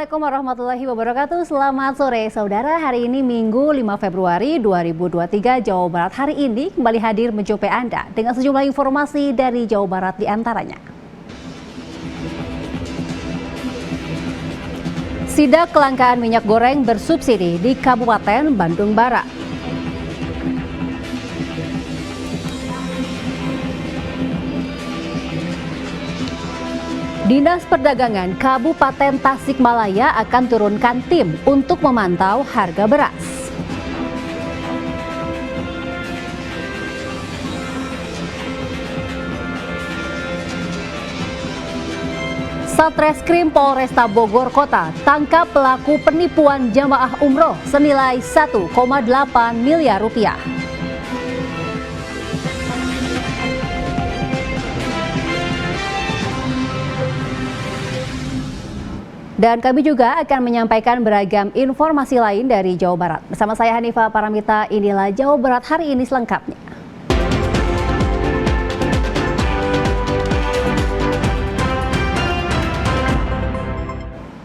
Assalamualaikum warahmatullahi wabarakatuh. Selamat sore saudara. Hari ini Minggu 5 Februari 2023, Jawa Barat hari ini kembali hadir menjumpai Anda dengan sejumlah informasi dari Jawa Barat di antaranya. Sidak kelangkaan minyak goreng bersubsidi di Kabupaten Bandung Barat. Dinas Perdagangan Kabupaten Tasikmalaya akan turunkan tim untuk memantau harga beras. Satreskrim Polresta Bogor Kota tangkap pelaku penipuan jamaah umroh senilai 1,8 miliar rupiah. Dan kami juga akan menyampaikan beragam informasi lain dari Jawa Barat. Bersama saya Hanifah Paramita, inilah Jawa Barat hari ini selengkapnya.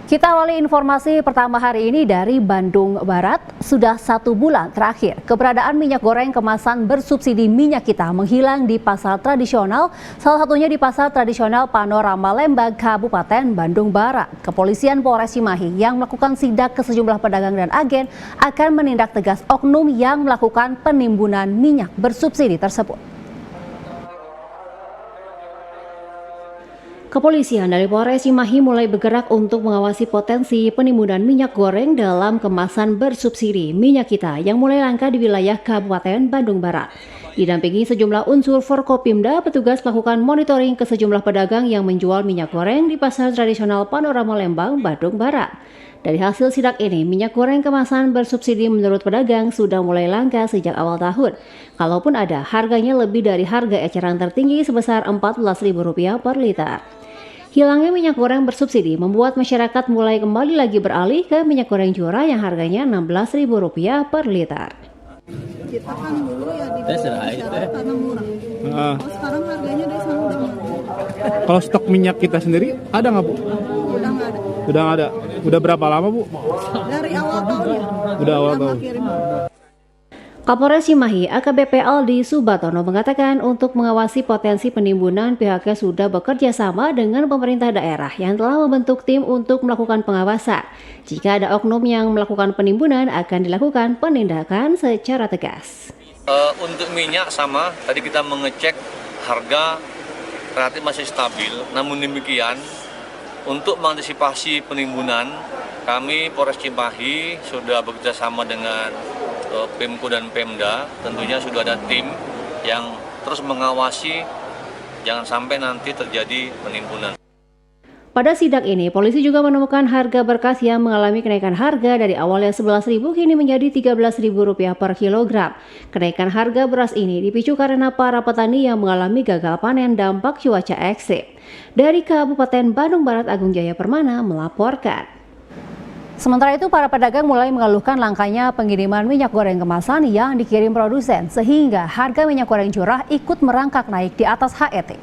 Kita awali informasi pertama hari ini dari Bandung Barat. Sudah 1 bulan terakhir, keberadaan minyak goreng kemasan bersubsidi minyak kita menghilang di pasar tradisional, salah satunya di pasar tradisional Panorama Lembang, Kabupaten Bandung Barat. Kepolisian Polres Cimahi yang melakukan sidak ke sejumlah pedagang dan agen akan menindak tegas oknum yang melakukan penimbunan minyak bersubsidi tersebut. Kepolisian dari Polres Cimahi mulai bergerak untuk mengawasi potensi penimbunan minyak goreng dalam kemasan bersubsidi minyak kita yang mulai langka di wilayah Kabupaten Bandung Barat. Didampingi sejumlah unsur Forkopimda, petugas melakukan monitoring ke sejumlah pedagang yang menjual minyak goreng di pasar tradisional Panorama Lembang, Bandung Barat. Dari hasil sidak ini, minyak goreng kemasan bersubsidi menurut pedagang sudah mulai langka sejak awal tahun. Kalaupun ada, harganya lebih dari harga eceran tertinggi sebesar Rp14.000 per liter. Hilangnya minyak goreng bersubsidi membuat masyarakat mulai kembali lagi beralih ke minyak goreng curah yang harganya Rp16.000 per liter. Kita kan dulu ya di masyarakat karena murah. Sekarang harganya dari sana udah murah. Kalau stok minyak kita sendiri ada nggak, Bu? Udah nggak ada. Udah nggak ada. Udah berapa lama, Bu? Dari awal tahun ya. Udah awal tahun. Kapolres Cimahi AKBP Aldi Subatono mengatakan untuk mengawasi potensi penimbunan pihaknya sudah bekerja sama dengan pemerintah daerah yang telah membentuk tim untuk melakukan pengawasan. Jika ada oknum yang melakukan penimbunan akan dilakukan penindakan secara tegas. Untuk minyak sama, tadi kita mengecek harga relatif masih stabil, namun demikian untuk mengantisipasi penimbunan kami Polres Cimahi sudah bekerja sama dengan Pemko dan Pemda, tentunya sudah ada tim yang terus mengawasi jangan sampai nanti terjadi penimbunan. Pada sidak ini, polisi juga menemukan harga berkas yang mengalami kenaikan harga dari awalnya Rp11.000 kini menjadi Rp13.000 per kilogram. Kenaikan harga beras ini dipicu karena para petani yang mengalami gagal panen dampak cuaca ekstrim. Dari Kabupaten Bandung Barat, Agung Jaya Permana melaporkan. Sementara itu, para pedagang mulai mengeluhkan langkanya pengiriman minyak goreng kemasan yang dikirim produsen, sehingga harga minyak goreng curah ikut merangkak naik di atas HET.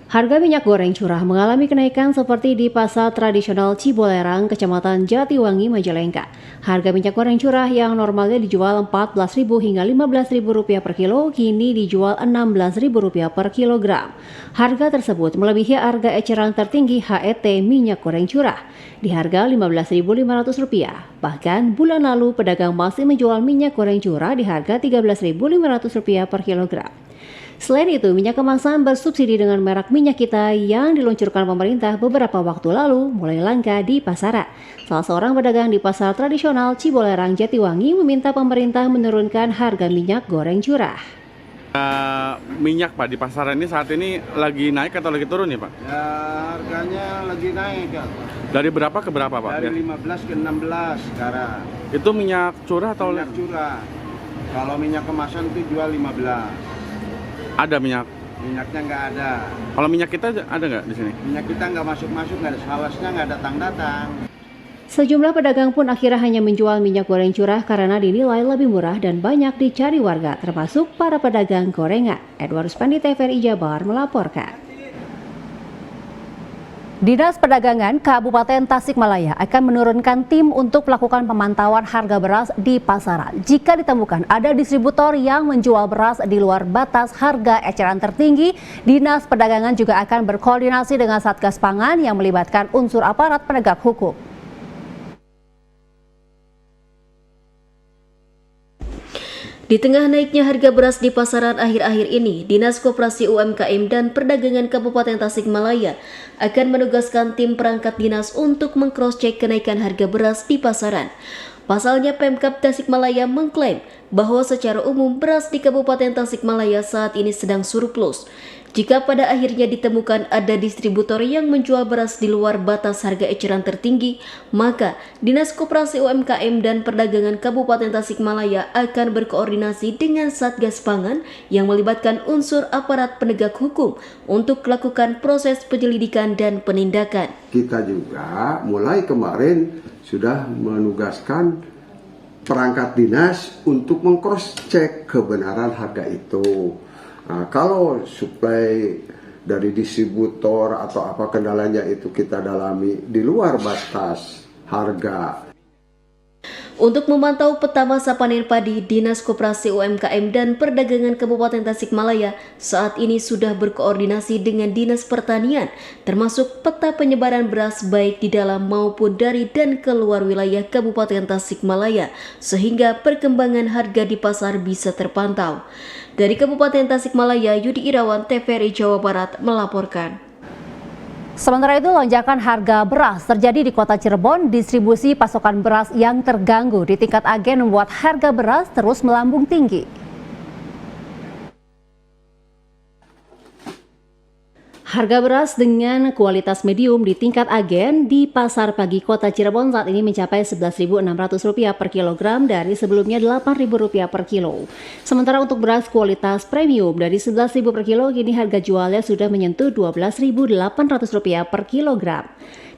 Harga minyak goreng curah mengalami kenaikan seperti di pasar tradisional Cibolerang, Kecamatan Jatiwangi, Majalengka. Harga minyak goreng curah yang normalnya dijual Rp14.000 hingga Rp15.000 per kilo, kini dijual Rp16.000 per kilogram. Harga tersebut melebihi harga eceran tertinggi HET minyak goreng curah di harga Rp15.500. Bahkan bulan lalu pedagang masih menjual minyak goreng curah di harga Rp13.500 per kilogram. Selain itu, minyak kemasan bersubsidi dengan merek minyak kita yang diluncurkan pemerintah beberapa waktu lalu mulai langka di pasaran. Salah seorang pedagang di pasar tradisional Cibolerang, Jatiwangi meminta pemerintah menurunkan harga minyak goreng curah. Minyak, Pak, di pasaran ini saat ini lagi naik atau lagi turun ya, Pak? Ya, harganya lagi naik, Kak. Dari berapa ke berapa, Pak? Dari 15 ke 16 sekarang. Itu minyak curah atau Minyak curah. Kalau minyak kemasan itu jual 15. ada minyak? Minyaknya nggak ada. Kalau minyak kita ada nggak di sini? Minyak kita nggak masuk, nggak ada salesnya, nggak datang. Sejumlah pedagang pun akhirnya hanya menjual minyak goreng curah karena dinilai lebih murah dan banyak dicari warga, termasuk para pedagang gorengan. Edward Spandi, TVRI Jabar melaporkan. Dinas Perdagangan Kabupaten Tasikmalaya akan menurunkan tim untuk melakukan pemantauan harga beras di pasaran. Jika ditemukan ada distributor yang menjual beras di luar batas harga eceran tertinggi, Dinas Perdagangan juga akan berkoordinasi dengan Satgas Pangan yang melibatkan unsur aparat penegak hukum. Di tengah naiknya harga beras di pasaran akhir-akhir ini, Dinas Koperasi UMKM dan Perdagangan Kabupaten Tasikmalaya akan menugaskan tim perangkat dinas untuk meng-cross-check kenaikan harga beras di pasaran. Pasalnya, Pemkab Tasikmalaya mengklaim bahwa secara umum beras di Kabupaten Tasikmalaya saat ini sedang surplus. Jika pada akhirnya ditemukan ada distributor yang menjual beras di luar batas harga eceran tertinggi, maka Dinas Koperasi UMKM dan Perdagangan Kabupaten Tasikmalaya akan berkoordinasi dengan Satgas Pangan yang melibatkan unsur aparat penegak hukum untuk melakukan proses penyelidikan dan penindakan. Kita juga mulai kemarin sudah menugaskan perangkat dinas untuk meng-cross-check kebenaran harga itu. Nah, kalau suplai dari distributor atau apa kendalanya itu kita dalami di luar batas harga. Untuk memantau peta masa panen padi, Dinas Koperasi UMKM dan Perdagangan Kabupaten Tasikmalaya saat ini sudah berkoordinasi dengan Dinas Pertanian, termasuk peta penyebaran beras baik di dalam maupun dari dan keluar wilayah Kabupaten Tasikmalaya, sehingga perkembangan harga di pasar bisa terpantau. Dari Kabupaten Tasikmalaya, Yudi Irawan, TVRI Jawa Barat melaporkan. Sementara itu, lonjakan harga beras terjadi di Kota Cirebon. Distribusi pasokan beras yang terganggu di tingkat agen membuat harga beras terus melambung tinggi. Harga beras dengan kualitas medium di tingkat agen di Pasar Pagi Kota Cirebon saat ini mencapai Rp11.600 per kilogram dari sebelumnya Rp8.000 per kilo. Sementara untuk beras kualitas premium dari Rp11.000 per kilo, kini harga jualnya sudah menyentuh Rp12.800 per kilogram.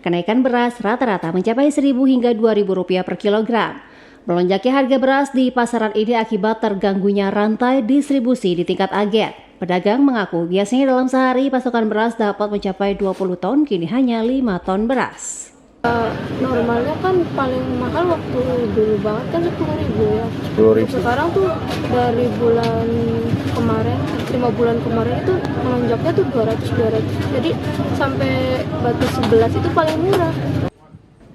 Kenaikan beras rata-rata mencapai Rp1.000 hingga Rp2.000 per kilogram. Melonjaknya harga beras di pasaran ini akibat terganggunya rantai distribusi di tingkat agen. Pedagang mengaku biasanya dalam sehari pasokan beras dapat mencapai 20 ton, kini hanya 5 ton beras. Normalnya kan paling mahal waktu dulu banget kan 10.000 ya. 10.000. Sekarang tuh dari bulan kemarin, 5 bulan kemarin itu melonjaknya tuh 200. Jadi sampai batas 11 itu paling murah.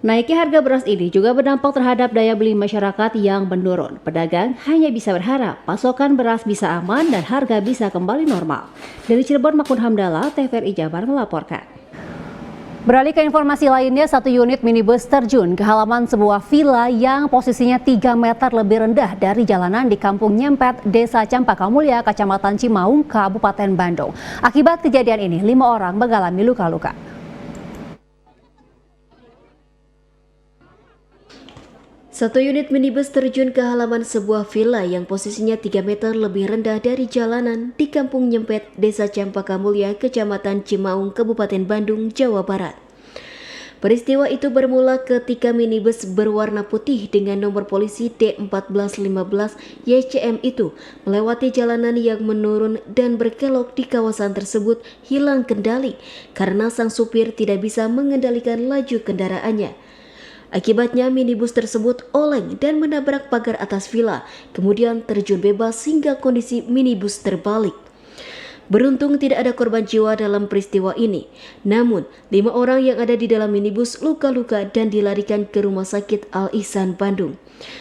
Naiknya harga beras ini juga berdampak terhadap daya beli masyarakat yang menurun. Pedagang hanya bisa berharap pasokan beras bisa aman dan harga bisa kembali normal. Dari Cirebon, Makun Hamdallah, TVRI Jabar melaporkan. Beralih ke informasi lainnya, satu unit minibus terjun ke halaman sebuah villa yang posisinya 3 meter lebih rendah dari jalanan di Kampung Nyempet, Desa Campaka Mulya, Kecamatan Cimaung, Kabupaten Bandung. Akibat kejadian ini, 5 orang mengalami luka-luka. Satu unit minibus terjun ke halaman sebuah villa yang posisinya 3 meter lebih rendah dari jalanan di Kampung Nyempet, Desa Campaka Mulya, Kecamatan Cimaung, Kabupaten Bandung, Jawa Barat. Peristiwa itu bermula ketika minibus berwarna putih dengan nomor polisi D1415 YCM itu melewati jalanan yang menurun dan berkelok di kawasan tersebut hilang kendali karena sang supir tidak bisa mengendalikan laju kendaraannya. Akibatnya minibus tersebut oleng dan menabrak pagar atas villa, kemudian terjun bebas hingga kondisi minibus terbalik. Beruntung tidak ada korban jiwa dalam peristiwa ini. Namun, 5 orang yang ada di dalam minibus luka-luka dan dilarikan ke Rumah Sakit Al Ihsan Bandung.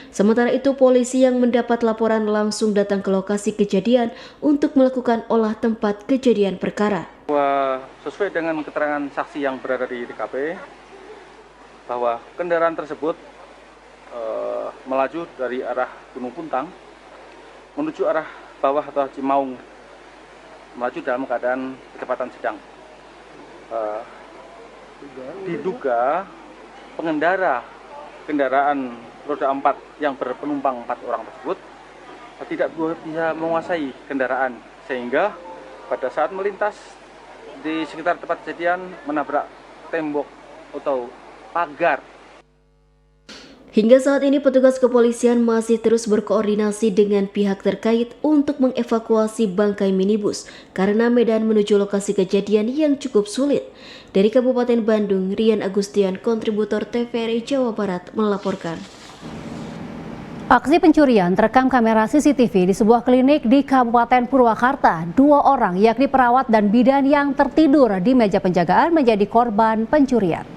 Sementara itu, polisi yang mendapat laporan langsung datang ke lokasi kejadian untuk melakukan olah tempat kejadian perkara. Sesuai dengan keterangan saksi yang berada di TKP, bahwa kendaraan tersebut melaju dari arah Gunung Puntang menuju arah bawah atau Cimaung, melaju dalam keadaan kecepatan sedang. Diduga pengendara kendaraan roda 4 yang berpenumpang 4 orang tersebut tidak bisa menguasai kendaraan, sehingga pada saat melintas di sekitar tempat kejadian menabrak tembok atau pagar. Hingga saat ini petugas kepolisian masih terus berkoordinasi dengan pihak terkait untuk mengevakuasi bangkai minibus karena medan menuju lokasi kejadian yang cukup sulit. Dari Kabupaten Bandung, Rian Agustian, kontributor TVRI Jawa Barat melaporkan. Aksi pencurian terekam kamera CCTV di sebuah klinik di Kabupaten Purwakarta. 2 orang yakni perawat dan bidan yang tertidur di meja penjagaan menjadi korban pencurian.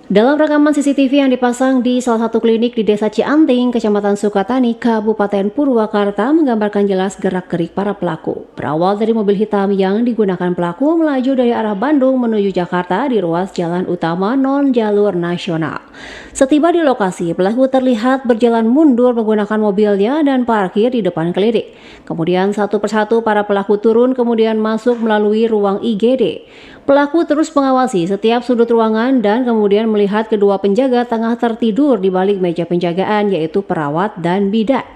Dalam rekaman CCTV yang dipasang di salah satu klinik di Desa Cianting, Kecamatan Sukatani, Kabupaten Purwakarta menggambarkan jelas gerak-gerik para pelaku. Berawal dari mobil hitam yang digunakan pelaku melaju dari arah Bandung menuju Jakarta di ruas jalan utama non-jalur nasional. Setiba di lokasi, pelaku terlihat berjalan mundur menggunakan mobilnya dan parkir di depan klinik. Kemudian satu persatu para pelaku turun kemudian masuk melalui ruang IGD. Pelaku terus mengawasi setiap sudut ruangan dan kemudian melihat kedua penjaga tengah tertidur di balik meja penjagaan, yaitu perawat dan bidan.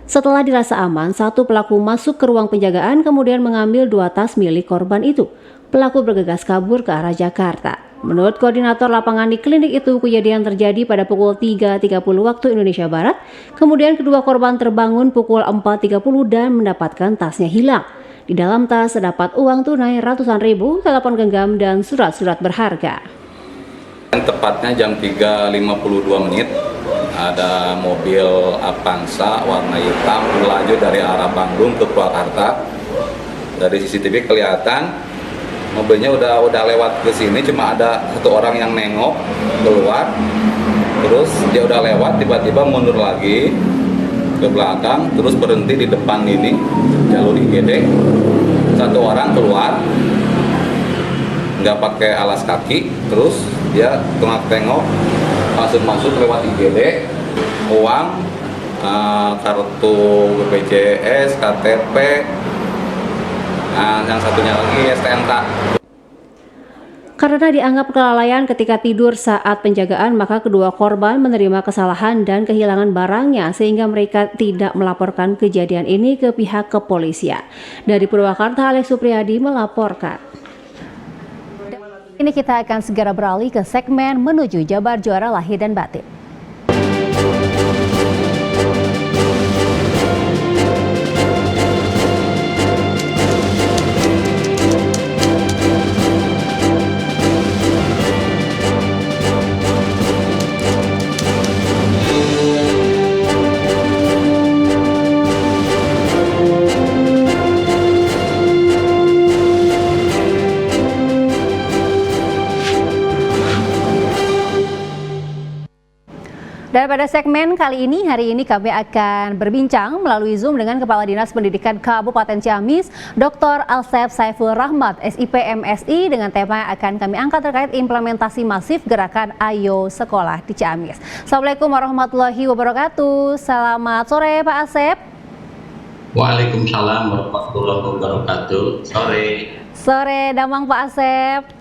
Setelah dirasa aman, satu pelaku masuk ke ruang penjagaan kemudian mengambil 2 tas milik korban itu. Pelaku bergegas kabur ke arah Jakarta. Menurut koordinator lapangan di klinik itu, kejadian terjadi pada pukul 3.30 waktu Indonesia Barat. Kemudian kedua korban terbangun pukul 4.30 dan mendapatkan tasnya hilang. Di dalam tas terdapat uang tunai ratusan ribu, telepon genggam, dan surat-surat berharga. Tepatnya jam 3.52 menit, ada mobil Avanza warna hitam melaju dari arah Bandung ke Purwakarta. Dari CCTV kelihatan mobilnya udah lewat ke sini, cuma ada satu orang yang nengok keluar. Terus dia udah lewat, tiba-tiba mundur lagi ke belakang, terus berhenti di depan ini jalur IGD. Satu orang keluar nggak pakai alas kaki, terus dia tengok masuk lewat IGD, uang, kartu BPJS, KTP, yang satunya lagi STNK. Karena dianggap kelalaian ketika tidur saat penjagaan, maka kedua korban menerima kesalahan dan kehilangan barangnya sehingga mereka tidak melaporkan kejadian ini ke pihak kepolisian. Dari Purwakarta, Alex Supriyadi melaporkan. Ini kita akan segera beralih ke segmen menuju Jabar Juara Lahir dan Batin. Dan pada segmen kali ini, hari ini kami akan berbincang melalui Zoom dengan Kepala Dinas Pendidikan Kabupaten Ciamis, Dr. Alsep Saiful Rahmat, SIP MSI, dengan tema yang akan kami angkat terkait implementasi masif gerakan Ayo Sekolah di Ciamis. Assalamualaikum warahmatullahi wabarakatuh. Selamat sore Pak Asep. Waalaikumsalam warahmatullahi wabarakatuh. Sore damang Pak Asep.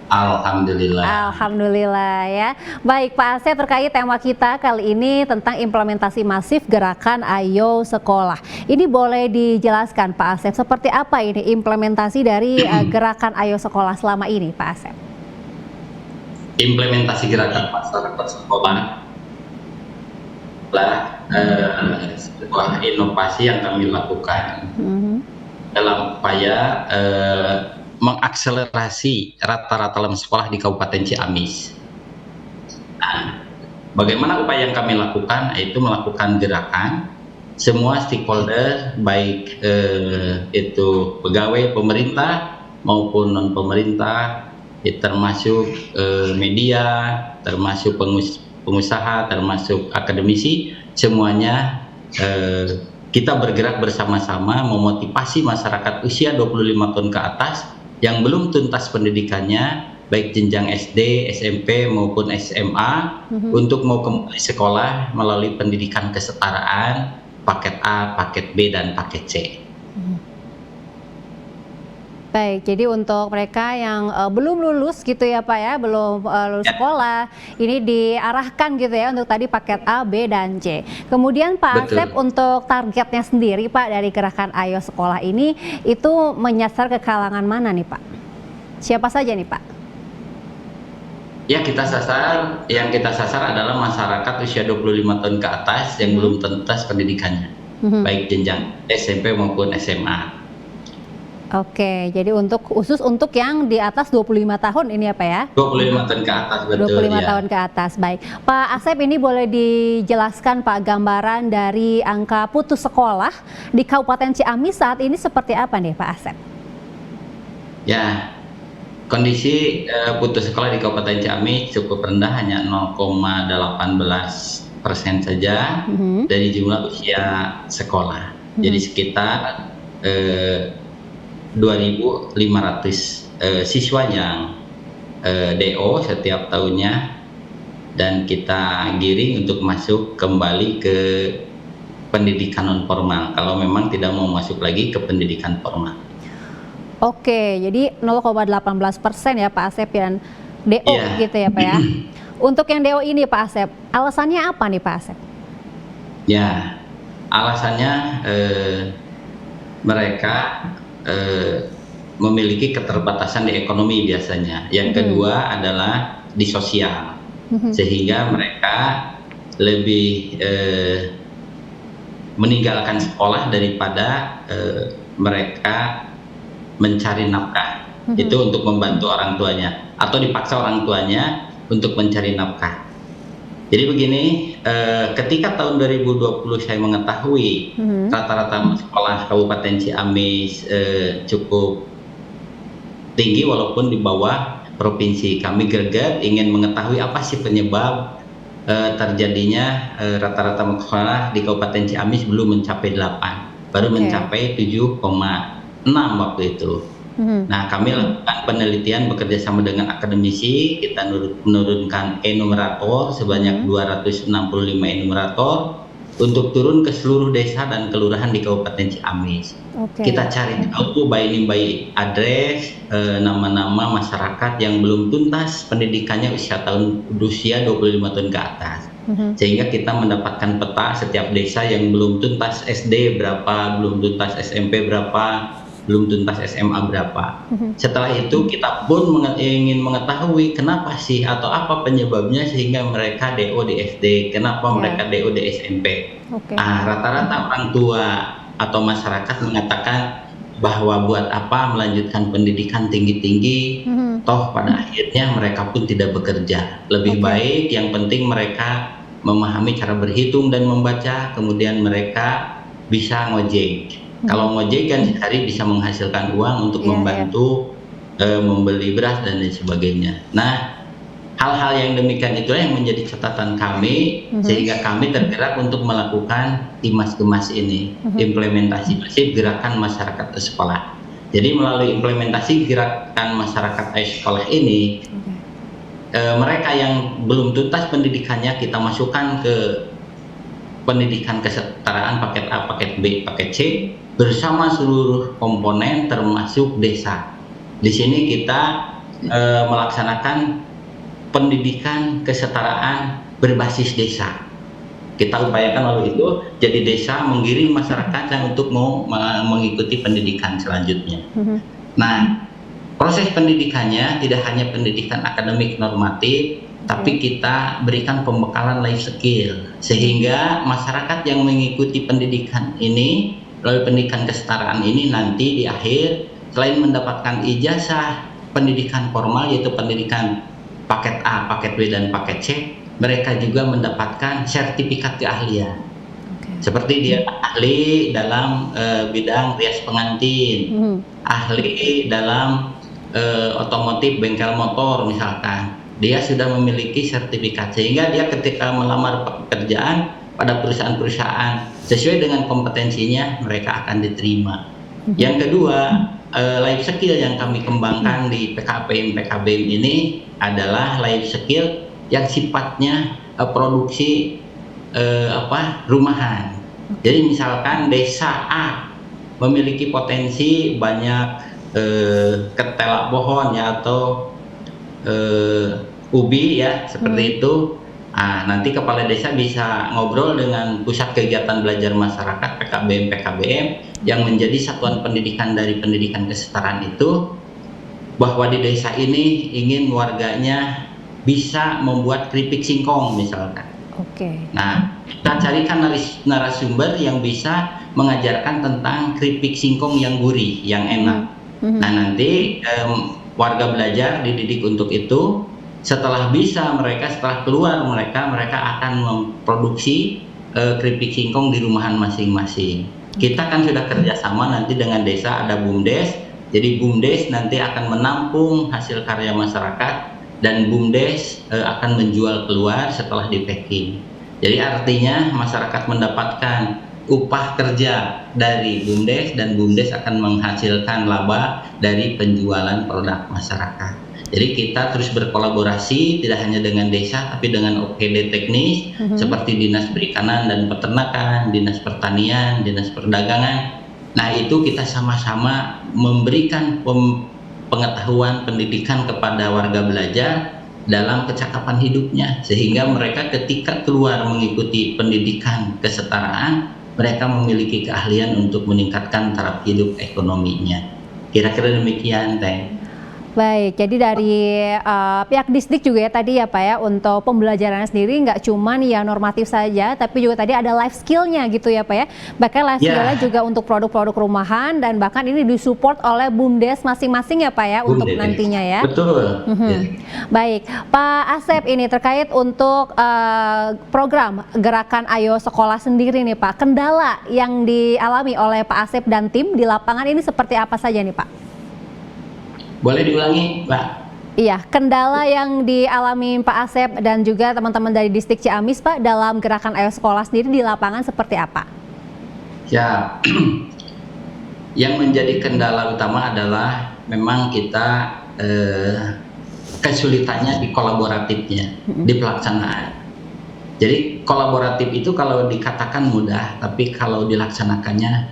Alhamdulillah ya. Baik Pak Asep, terkait tema kita kali ini tentang implementasi masif gerakan Ayo Sekolah. Ini boleh dijelaskan Pak Asep, seperti apa ini implementasi dari gerakan Ayo Sekolah selama ini Pak Asep? Implementasi gerakan masyarakat sekolah adalah sebuah inovasi yang kami lakukan dalam upaya mengakselerasi rata-rata lem sekolah di Kabupaten Ciamis. Nah, bagaimana upaya yang kami lakukan? Yaitu melakukan gerakan semua stakeholder, baik itu pegawai pemerintah maupun non pemerintah, termasuk media, termasuk pengusaha, termasuk akademisi, semuanya kita bergerak bersama-sama memotivasi masyarakat usia 25 tahun ke atas yang belum tuntas pendidikannya, baik jenjang SD, SMP maupun SMA, untuk mau kembali sekolah melalui pendidikan kesetaraan, paket A, paket B, dan paket C. Baik, jadi untuk mereka yang belum lulus gitu ya Pak ya, belum lulus sekolah, ini diarahkan gitu ya untuk tadi paket A, B, dan C. Kemudian Pak Betul. Asep, untuk targetnya sendiri Pak dari gerakan Ayo Sekolah ini, itu menyasar ke kalangan mana nih Pak? Siapa saja nih Pak? Ya, yang kita sasar adalah masyarakat usia 25 tahun ke atas yang belum tuntas pendidikannya, baik jenjang SMP maupun SMA. Oke, jadi khusus untuk yang di atas 25 tahun ini ya Pak ya? 25 tahun ke atas, betul 25 ya. tahun ke atas, baik. Pak Asep, ini boleh dijelaskan Pak gambaran dari angka putus sekolah di Kabupaten Ciamis saat ini seperti apa nih Pak Asep? Ya, kondisi putus sekolah di Kabupaten Ciamis cukup rendah, hanya 0,18% saja dari jumlah usia sekolah. Jadi sekitar 2.500 siswa yang DO setiap tahunnya, dan kita giring untuk masuk kembali ke pendidikan non formal kalau memang tidak mau masuk lagi ke pendidikan formal. Oke, jadi 0,18% ya Pak Asep, dan DO gitu ya Pak ya. Untuk yang DO ini Pak Asep, alasannya apa nih Pak Asep? Ya, alasannya mereka memiliki keterbatasan di ekonomi biasanya. Yang kedua adalah di sosial, sehingga mereka lebih meninggalkan sekolah daripada mereka mencari nafkah. Itu untuk membantu orang tuanya atau dipaksa orang tuanya untuk mencari nafkah. Jadi begini, ketika tahun 2020 saya mengetahui rata-rata sekolah Kabupaten Ciamis cukup tinggi walaupun di bawah provinsi, kami greget ingin mengetahui apa sih penyebab terjadinya rata-rata sekolah di Kabupaten Ciamis belum mencapai 8, baru mencapai 7,6 waktu itu. Nah, kami lakukan penelitian bekerja sama dengan akademisi, kita menurunkan enumerator sebanyak 265 enumerator untuk turun ke seluruh desa dan kelurahan di Kabupaten Ciamis. Kita cari tahu by address, nama-nama masyarakat yang belum tuntas pendidikannya usia 25 tahun ke atas. Sehingga kita mendapatkan peta setiap desa yang belum tuntas SD berapa, belum tuntas SMP berapa, belum tuntas SMA berapa. Setelah itu kita pun ingin mengetahui kenapa sih atau apa penyebabnya sehingga mereka DO di SD, kenapa mereka DO di SMP. Rata-rata orang tua atau masyarakat mengatakan bahwa buat apa melanjutkan pendidikan tinggi-tinggi, toh pada akhirnya mereka pun tidak bekerja. Lebih baik yang penting mereka memahami cara berhitung dan membaca, kemudian mereka bisa ngojek. Kalau ngojek kan sehari bisa menghasilkan uang untuk membantu membeli beras dan lain sebagainya. Nah, hal-hal yang demikian itulah yang menjadi catatan kami, sehingga kami tergerak untuk melakukan Timas-Gemas ini, implementasi gerakan masyarakat sekolah. Jadi melalui implementasi gerakan masyarakat sekolah ini, mereka yang belum tuntas pendidikannya kita masukkan ke pendidikan kesetaraan paket A, paket B, paket C bersama seluruh komponen termasuk desa. Di sini kita melaksanakan pendidikan kesetaraan berbasis desa. Kita upayakan lalu itu jadi desa menggiring masyarakatnya untuk mau mengikuti pendidikan selanjutnya. Nah, proses pendidikannya tidak hanya pendidikan akademik normatif, tapi kita berikan pembekalan life skill sehingga masyarakat yang mengikuti pendidikan ini melalui pendidikan kesetaraan ini nanti di akhir selain mendapatkan ijazah pendidikan formal yaitu pendidikan paket A, paket B, dan paket C, mereka juga mendapatkan sertifikat keahlian. Seperti dia ahli dalam bidang rias pengantin, ahli dalam otomotif bengkel motor misalkan. Dia sudah memiliki sertifikat sehingga dia ketika melamar pekerjaan pada perusahaan-perusahaan sesuai dengan kompetensinya mereka akan diterima. Yang kedua, life skill yang kami kembangkan di PKBM ini adalah life skill yang sifatnya produksi rumahan. Jadi misalkan desa A memiliki potensi banyak ketela pohon ya atau ubi ya seperti itu. Nanti kepala desa bisa ngobrol dengan pusat kegiatan belajar masyarakat PKBM yang menjadi satuan pendidikan dari pendidikan kesetaraan itu, bahwa di desa ini ingin warganya bisa membuat keripik singkong misalkan. Nah, kita carikan narasumber yang bisa mengajarkan tentang keripik singkong yang gurih, yang enak. Nah, nanti warga belajar dididik untuk itu. Setelah keluar mereka akan memproduksi keripik singkong di rumahan masing-masing. Kita kan sudah kerjasama nanti dengan desa, ada BUMDes. Jadi BUMDes nanti akan menampung hasil karya masyarakat dan BUMDes akan menjual keluar setelah di packing. Jadi artinya masyarakat mendapatkan upah kerja dari BUMDes dan BUMDes akan menghasilkan laba dari penjualan produk masyarakat. Jadi kita terus berkolaborasi tidak hanya dengan desa tapi dengan OPD teknis seperti Dinas Perikanan dan Peternakan, Dinas Pertanian, Dinas Perdagangan. Nah, itu kita sama-sama memberikan pengetahuan pendidikan kepada warga belajar dalam kecakapan hidupnya, sehingga mereka ketika keluar mengikuti pendidikan kesetaraan, mereka memiliki keahlian untuk meningkatkan taraf hidup ekonominya. Kira-kira demikian, Teh. Baik, jadi dari pihak Disdik juga ya tadi ya Pak ya, untuk pembelajarannya sendiri nggak cuman ya normatif saja, tapi juga tadi ada life skill-nya gitu ya Pak ya. Bahkan life skill-nya juga untuk produk-produk rumahan dan bahkan ini disupport oleh BUMDes masing-masing ya Pak ya untuk nantinya ya. Betul. Baik, Pak Asep, ini terkait untuk program Gerakan Ayo Sekolah sendiri nih Pak, kendala yang dialami oleh Pak Asep dan tim di lapangan ini seperti apa saja nih Pak? Boleh diulangi, Mbak? Iya, kendala yang dialami Pak Asep dan juga teman-teman dari Distrik Ciamis, Pak, dalam Gerakan Ayo Sekolah sendiri di lapangan seperti apa? Ya, yang menjadi kendala utama adalah memang kita kesulitannya di kolaboratifnya, di pelaksanaan. Jadi kolaboratif itu kalau dikatakan mudah, tapi kalau dilaksanakannya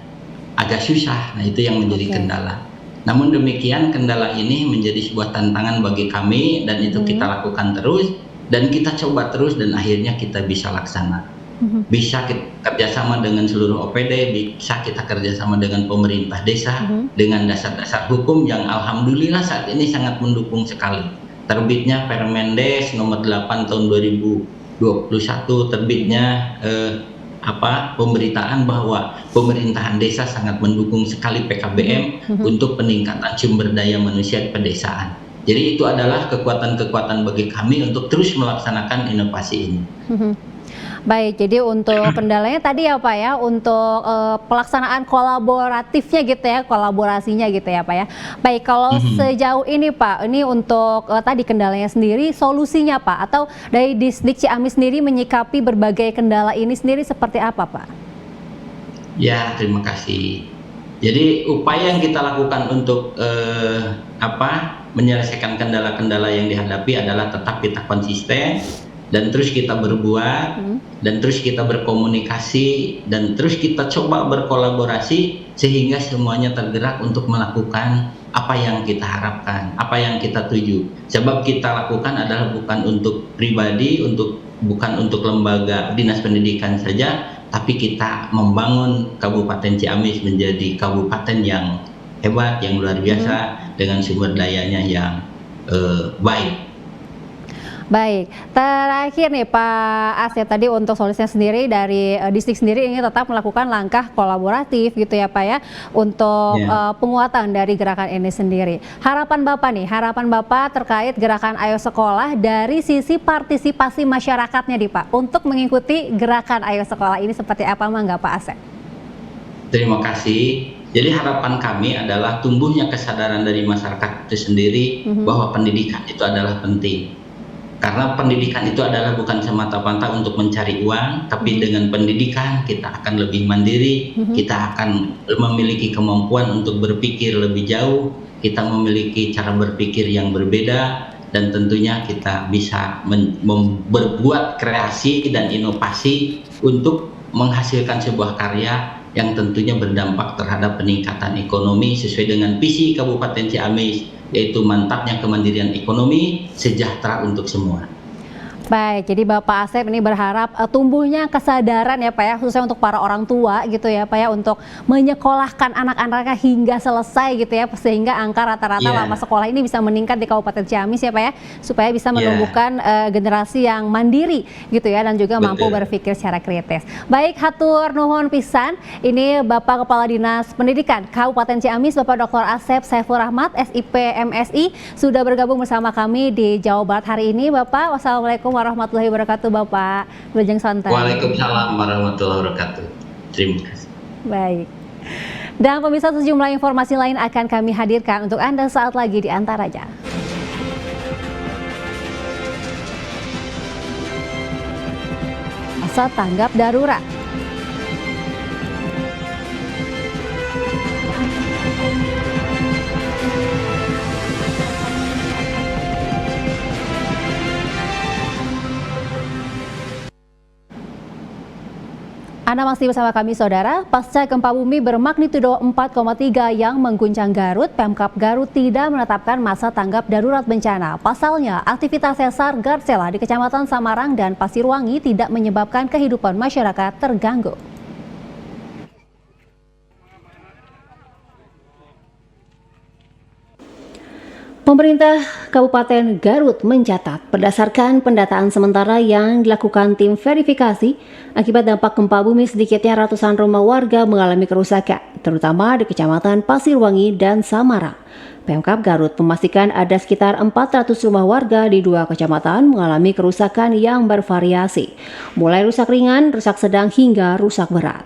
agak susah. Nah, itu yang menjadi kendala. Namun demikian kendala ini menjadi sebuah tantangan bagi kami dan itu kita lakukan terus dan kita coba terus dan akhirnya kita bisa laksana. Bisa kita kerjasama dengan seluruh OPD, bisa kita kerjasama dengan pemerintah desa, dengan dasar-dasar hukum yang alhamdulillah saat ini sangat mendukung sekali. Terbitnya Permendes nomor 8 tahun 2021, terbitnya pemberitaan bahwa pemerintahan desa sangat mendukung sekali PKBM untuk peningkatan sumber daya manusia di pedesaan. Jadi itu adalah kekuatan-kekuatan bagi kami untuk terus melaksanakan inovasi ini. Baik, jadi untuk kendalanya tadi ya Pak ya, untuk pelaksanaan kolaboratifnya gitu ya, kolaborasinya gitu ya Pak ya. Baik, kalau sejauh ini Pak, ini untuk tadi kendalanya sendiri, solusinya Pak, atau dari Disdik Ciamis sendiri menyikapi berbagai kendala ini sendiri seperti apa Pak? Ya, terima kasih. Jadi upaya yang kita lakukan untuk menyelesaikan kendala-kendala yang dihadapi adalah tetap kita konsisten, dan terus kita berbuat, dan terus kita berkomunikasi, dan terus kita coba berkolaborasi sehingga semuanya tergerak untuk melakukan apa yang kita harapkan, apa yang kita tuju. Sebab kita lakukan adalah bukan untuk pribadi, bukan untuk lembaga dinas pendidikan saja, tapi kita membangun Kabupaten Ciamis menjadi kabupaten yang hebat, yang luar biasa, dengan sumber dayanya yang baik. Baik, terakhir nih Pak Asep, tadi untuk solusinya sendiri dari distrik sendiri ini tetap melakukan langkah kolaboratif gitu ya Pak ya, untuk penguatan dari gerakan ini sendiri. Harapan Bapak terkait gerakan Ayo Sekolah dari sisi partisipasi masyarakatnya nih Pak, untuk mengikuti gerakan Ayo Sekolah ini seperti apa Mangga Pak Asep? Terima kasih. Jadi harapan kami adalah tumbuhnya kesadaran dari masyarakat itu sendiri bahwa pendidikan itu adalah penting. Karena pendidikan itu adalah bukan semata-mata untuk mencari uang, tapi dengan pendidikan kita akan lebih mandiri, kita akan memiliki kemampuan untuk berpikir lebih jauh, kita memiliki cara berpikir yang berbeda, dan tentunya kita bisa berbuat kreasi dan inovasi untuk menghasilkan sebuah karya yang tentunya berdampak terhadap peningkatan ekonomi sesuai dengan visi Kabupaten Ciamis, yaitu mantapnya kemandirian ekonomi, sejahtera untuk semua. Baik, jadi Bapak Asep ini berharap tumbuhnya kesadaran ya Pak ya, khususnya untuk para orang tua gitu ya Pak ya, untuk menyekolahkan anak-anaknya hingga selesai gitu ya, sehingga angka rata-rata lama sekolah ini bisa meningkat di Kabupaten Ciamis ya Pak ya, supaya bisa menumbuhkan generasi yang mandiri gitu ya, dan juga mampu berpikir secara kritis. Baik, hatur nuhun pisan, ini Bapak Kepala Dinas Pendidikan Kabupaten Ciamis, Bapak Dr. Asep Saiful Rahmat, SIP MSI, sudah bergabung bersama kami di Jawa Barat hari ini. Bapak, wassalamualaikum warahmatullahi wabarakatuh Bapak. Wilujeng santai. Waalaikumsalam warahmatullahi wabarakatuh. Terima kasih. Baik. Dan pemirsa, sejumlah informasi lain akan kami hadirkan untuk Anda saat lagi di Antaranya. Masa tanggap darurat. Anda masih bersama kami saudara. Pasca gempa bumi bermagnitudo 4,3 yang mengguncang Garut, Pemkab Garut tidak menetapkan masa tanggap darurat bencana. Pasalnya, aktivitas sesar Garcela di Kecamatan Samarang dan Pasirwangi tidak menyebabkan kehidupan masyarakat terganggu. Pemerintah Kabupaten Garut mencatat berdasarkan pendataan sementara yang dilakukan tim verifikasi, akibat dampak gempa bumi sedikitnya ratusan rumah warga mengalami kerusakan, terutama di Kecamatan Pasirwangi dan Samarang. Pemkab Garut memastikan ada sekitar 400 rumah warga di 2 kecamatan mengalami kerusakan yang bervariasi, mulai rusak ringan, rusak sedang hingga rusak berat.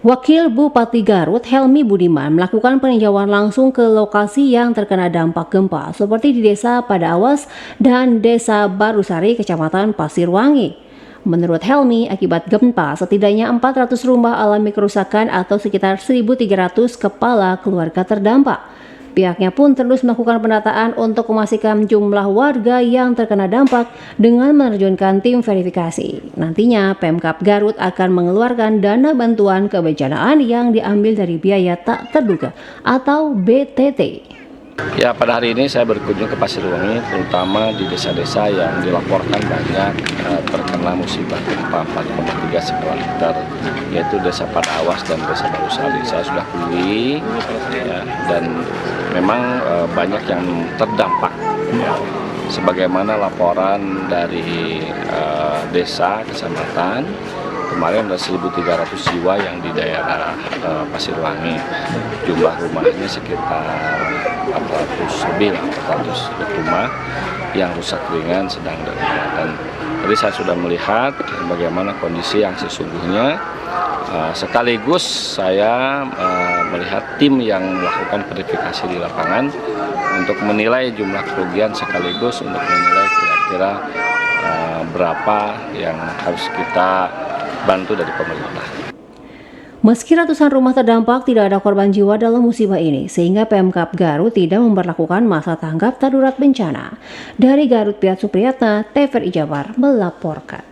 Wakil Bupati Garut Helmi Budiman melakukan peninjauan langsung ke lokasi yang terkena dampak gempa seperti di Desa Padawas dan Desa Barusari, Kecamatan Pasirwangi. Menurut Helmi, akibat gempa setidaknya 400 rumah alami kerusakan atau sekitar 1.300 kepala keluarga terdampak. Pihaknya pun terus melakukan pendataan untuk memastikan jumlah warga yang terkena dampak dengan menerjunkan tim verifikasi. Nantinya Pemkab Garut akan mengeluarkan dana bantuan kebencanaan yang diambil dari biaya tak terduga atau BTT. Ya, pada hari ini saya berkunjung ke Pasirwangi, terutama di desa-desa yang dilaporkan banyak terkena musibah gempa 4,3 skala Richter, yaitu Desa Padawas dan Desa Barusari. Saya sudah kunjungi ya, dan memang banyak yang terdampak. Ya. Sebagaimana laporan dari desa, kecamatan, kemarin ada 1.300 jiwa yang di daerah Pasirwangi. Jumlah rumahnya sekitar 400 lebih, 400 rumah yang rusak ringan, sedang dan berat. Dan tadi saya sudah melihat bagaimana kondisi yang sesungguhnya. Sekaligus saya melihat tim yang melakukan verifikasi di lapangan untuk menilai jumlah kerugian sekaligus untuk menilai kira-kira berapa yang harus kita bantu dari pemerintah. Meski ratusan rumah terdampak, tidak ada korban jiwa dalam musibah ini, sehingga Pemkab Garut tidak memberlakukan masa tanggap darurat bencana. Dari Garut, Piat Supriyatna, TVRI Jabar melaporkan.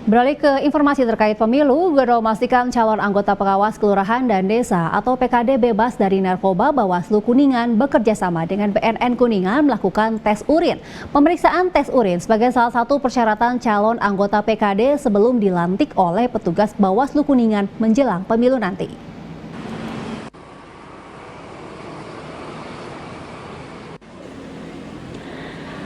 Beralih ke informasi terkait pemilu, Gubernur memastikan calon anggota pengawas kelurahan dan desa atau PKD bebas dari narkoba. Bawaslu Kuningan bekerja sama dengan BNN Kuningan melakukan tes urin. Pemeriksaan tes urin sebagai salah satu persyaratan calon anggota PKD sebelum dilantik oleh petugas Bawaslu Kuningan menjelang pemilu nanti.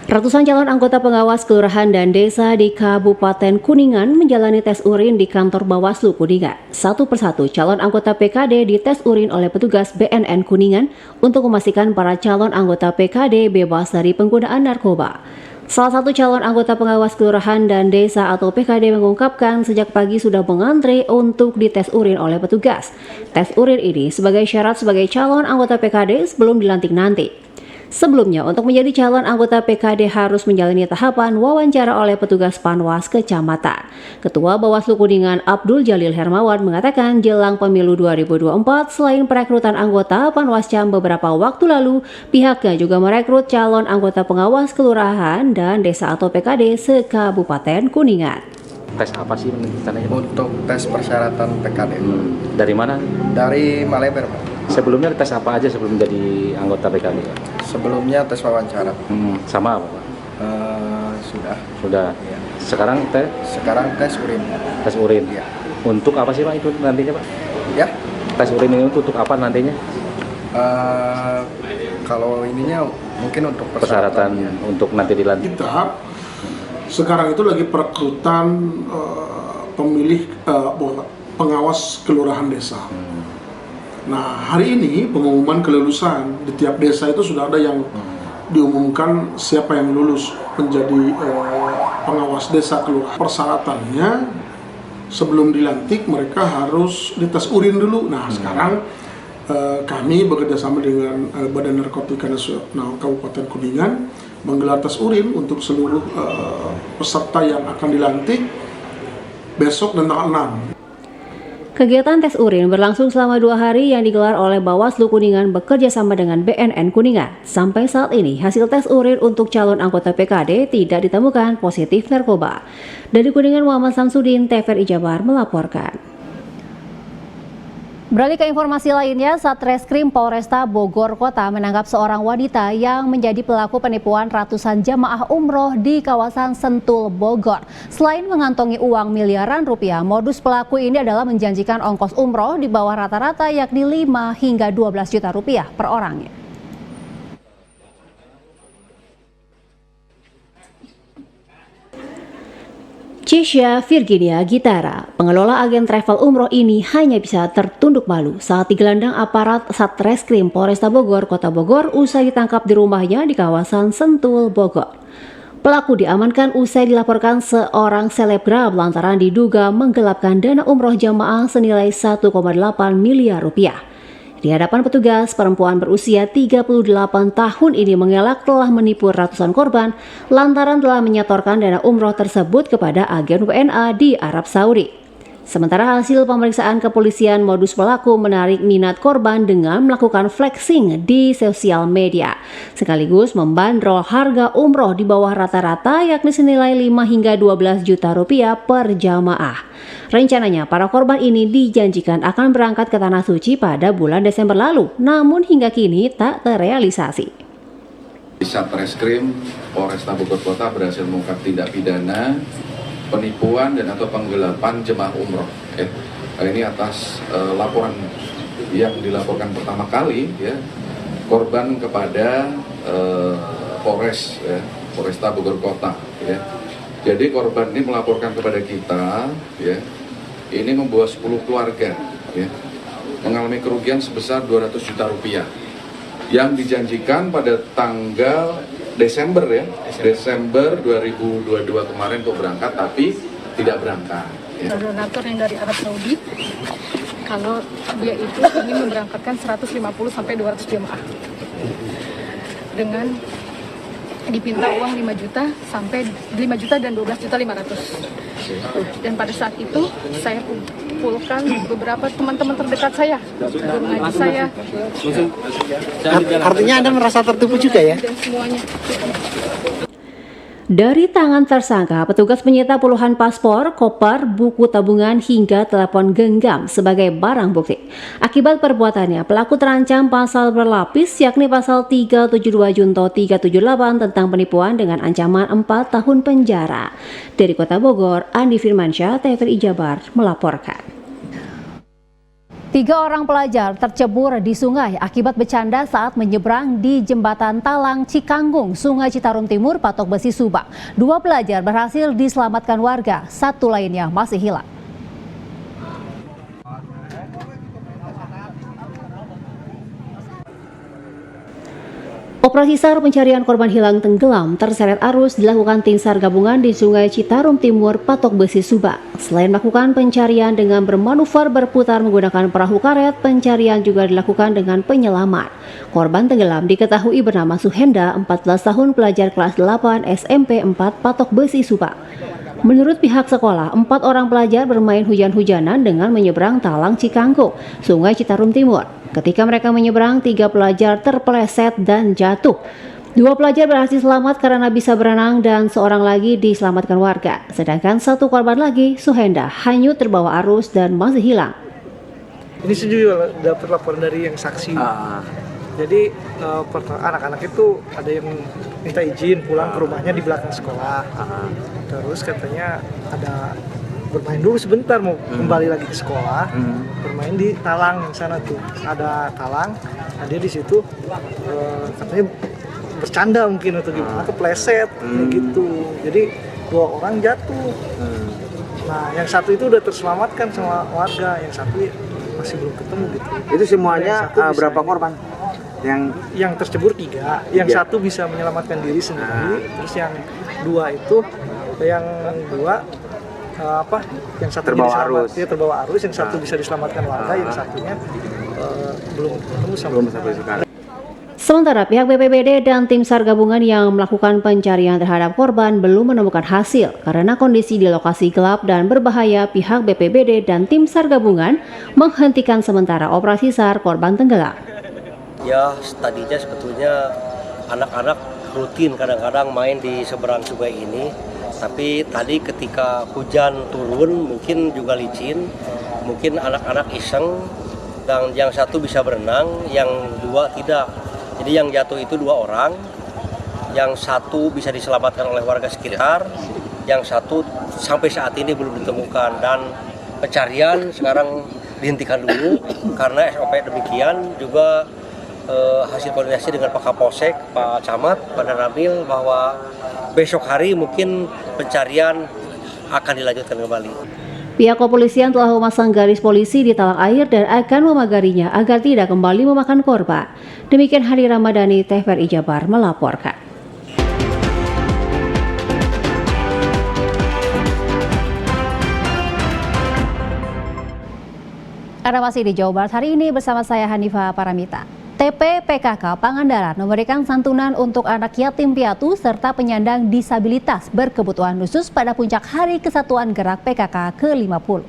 Ratusan calon anggota pengawas kelurahan dan desa di Kabupaten Kuningan menjalani tes urin di kantor Bawaslu Kuningan. Satu persatu calon anggota PKD dites urin oleh petugas BNN Kuningan untuk memastikan para calon anggota PKD bebas dari penggunaan narkoba. Salah satu calon anggota pengawas kelurahan dan desa atau PKD mengungkapkan sejak pagi sudah mengantre untuk dites urin oleh petugas. Tes urin ini sebagai syarat sebagai calon anggota PKD sebelum dilantik nanti. Sebelumnya, untuk menjadi calon anggota PKD harus menjalani tahapan wawancara oleh petugas Panwas Kecamatan. Ketua Bawaslu Kuningan Abdul Jalil Hermawan mengatakan jelang pemilu 2024, selain perekrutan anggota Panwascam beberapa waktu lalu, pihaknya juga merekrut calon anggota pengawas kelurahan dan desa atau PKD se-Kabupaten Kuningan. Tes apa sih lanjutannya? Untuk tes persyaratan PKD. Dari mana? Dari Maleber, Pak. Sebelumnya tes apa aja sebelum jadi anggota PKD? Sebelumnya tes wawancara. Sama apa, Pak? Sudah. Ya. Sekarang tes urin. Tes urin. Ya. Untuk apa sih, Pak, itu nantinya, Pak? Ya. Tes urin ini untuk apa nantinya? Kalau ininya mungkin untuk persyaratan untuk nanti dilantik. Kita sekarang itu lagi perekrutan pemilih pengawas kelurahan desa. Nah, hari ini pengumuman kelulusan di tiap desa itu sudah ada yang diumumkan siapa yang lulus menjadi pengawas desa kelurahan. Persyaratannya sebelum dilantik mereka harus dites urin dulu. Nah, sekarang kami bekerjasama dengan Badan Narkotika Nasional Kabupaten Kuningan menggelar tes urin untuk seluruh peserta yang akan dilantik besok dan tanggal 6. Kegiatan tes urin berlangsung selama 2 hari yang digelar oleh Bawaslu Kuningan bekerja sama dengan BNN Kuningan. Sampai saat ini, hasil tes urin untuk calon anggota PKD tidak ditemukan positif narkoba. Dari Kuningan, Muhammad Samsudin, TVRI Jabar melaporkan. Beralih ke informasi lainnya, Satreskrim Polresta Bogor Kota menangkap seorang wanita yang menjadi pelaku penipuan ratusan jamaah umroh di kawasan Sentul, Bogor. Selain mengantongi uang miliaran rupiah, modus pelaku ini adalah menjanjikan ongkos umroh di bawah rata-rata yakni 5 hingga 12 juta rupiah per orangnya. Cisha Virginia Gitara, pengelola agen travel umroh ini hanya bisa tertunduk malu saat digelandang aparat Satreskrim Polresta Bogor, Kota Bogor usai ditangkap di rumahnya di kawasan Sentul, Bogor. Pelaku diamankan usai dilaporkan seorang selebgram lantaran diduga menggelapkan dana umroh jamaah senilai 1,8 miliar rupiah. Di hadapan petugas, perempuan berusia 38 tahun ini mengelak telah menipu ratusan korban lantaran telah menyetorkan dana umroh tersebut kepada agen WNA di Arab Saudi. Sementara hasil pemeriksaan kepolisian, modus pelaku menarik minat korban dengan melakukan flexing di sosial media, sekaligus membandrol harga umroh di bawah rata-rata yakni senilai 5 hingga 12 juta rupiah per jamaah. Rencananya para korban ini dijanjikan akan berangkat ke Tanah Suci pada bulan Desember lalu, namun hingga kini tak terrealisasi. Satreskrim Polresta Bogor Kota berhasil mengungkap tindak pidana penipuan dan atau penggelapan jemaah umroh. Kali ini atas laporan yang dilaporkan pertama kali korban kepada Polresta Bogor Kota. Jadi korban ini melaporkan kepada kita, ini membawa 10 keluarga, mengalami kerugian sebesar 200 juta rupiah, yang dijanjikan pada tanggal Desember Desember 2022 kemarin untuk berangkat, tapi tidak berangkat. Donatur yang dari Arab Saudi, kalau dia itu ingin memberangkatkan 150 sampai 200 jemaah dengan dipinta uang 5 juta sampai 5 juta dan 12 juta 500. Dan pada saat itu saya kumpulkan beberapa teman-teman terdekat saya, mengaji saya. Artinya Anda merasa tertipu juga ya? Dan semuanya. Dari tangan tersangka, petugas menyita puluhan paspor, koper, buku tabungan hingga telepon genggam sebagai barang bukti. Akibat perbuatannya, pelaku terancam pasal berlapis yakni pasal 372 Junto 378 tentang penipuan dengan ancaman 4 tahun penjara. Dari Kota Bogor, Andi Firmansyah, TVRI Jabar melaporkan. 3 orang pelajar tercebur di sungai akibat bercanda saat menyeberang di jembatan Talang Cikanggung, Sungai Citarum Timur, Patok Besi, Subang. 2 pelajar berhasil diselamatkan warga, 1 lainnya masih hilang. Operasi SAR pencarian korban hilang tenggelam terseret arus dilakukan tim SAR gabungan di Sungai Citarum Timur, Patok Besi, Subang. Selain melakukan pencarian dengan bermanuver berputar menggunakan perahu karet, pencarian juga dilakukan dengan penyelaman. Korban tenggelam diketahui bernama Suhenda, 14 tahun, pelajar kelas 8 SMP 4 Patok Besi, Subang. Menurut pihak sekolah, 4 orang pelajar bermain hujan-hujanan dengan menyeberang Talang Cikanggung, Sungai Citarum Timur. Ketika mereka menyeberang, 3 pelajar terpeleset dan jatuh. 2 pelajar berhasil selamat karena bisa berenang dan seorang lagi diselamatkan warga. Sedangkan 1 korban lagi, Suhenda, hanyut terbawa arus dan masih hilang. Ini saya juga dapat laporan dari yang saksi. Jadi anak-anak itu ada yang minta izin pulang ke rumahnya di belakang sekolah. Terus katanya ada bermain dulu sebentar, mau kembali lagi ke sekolah. Bermain di talang yang sana tuh, ada talang. Nah, dia di situ katanya bercanda mungkin atau gimana, kepleset kayak gitu. Jadi 2 orang jatuh. Nah, yang satu itu udah terselamatkan sama warga, yang satu masih belum ketemu gitu. Itu semuanya berapa korban? Yang tercebur 3, yang satu bisa menyelamatkan diri sendiri, terus yang 2 itu, yang satu terbawa arus, yang satu bisa diselamatkan warga, yang satunya belum ketemu sampai sekarang. Sementara pihak BPBD dan tim SAR gabungan yang melakukan pencarian terhadap korban belum menemukan hasil karena kondisi di lokasi gelap dan berbahaya. Pihak BPBD dan tim SAR gabungan menghentikan sementara operasi SAR korban tenggelam. Ya, tadinya sebetulnya anak-anak rutin kadang-kadang main di seberang sungai ini, tapi tadi ketika hujan turun mungkin juga licin, mungkin anak-anak iseng, dan yang satu bisa berenang, yang 2 tidak. Jadi yang jatuh itu 2 orang, yang satu bisa diselamatkan oleh warga sekitar, yang satu sampai saat ini belum ditemukan, dan pencarian sekarang dihentikan dulu karena SOP demikian. Juga hasil koordinasi dengan Pak Kapolsek, Pak Camat, Pak Nabil, bahwa besok hari mungkin pencarian akan dilanjutkan kembali. Pihak kepolisian telah memasang garis polisi di talang air dan akan memagarinya agar tidak kembali memakan korban. Demikian Hadi Ramadhani, TVRI Jabar melaporkan. Anda masih di Jawa Barat hari ini bersama saya Hanifah Paramita. TP PKK Pangandaran memberikan santunan untuk anak yatim piatu serta penyandang disabilitas berkebutuhan khusus pada puncak Hari Kesatuan Gerak PKK ke-50.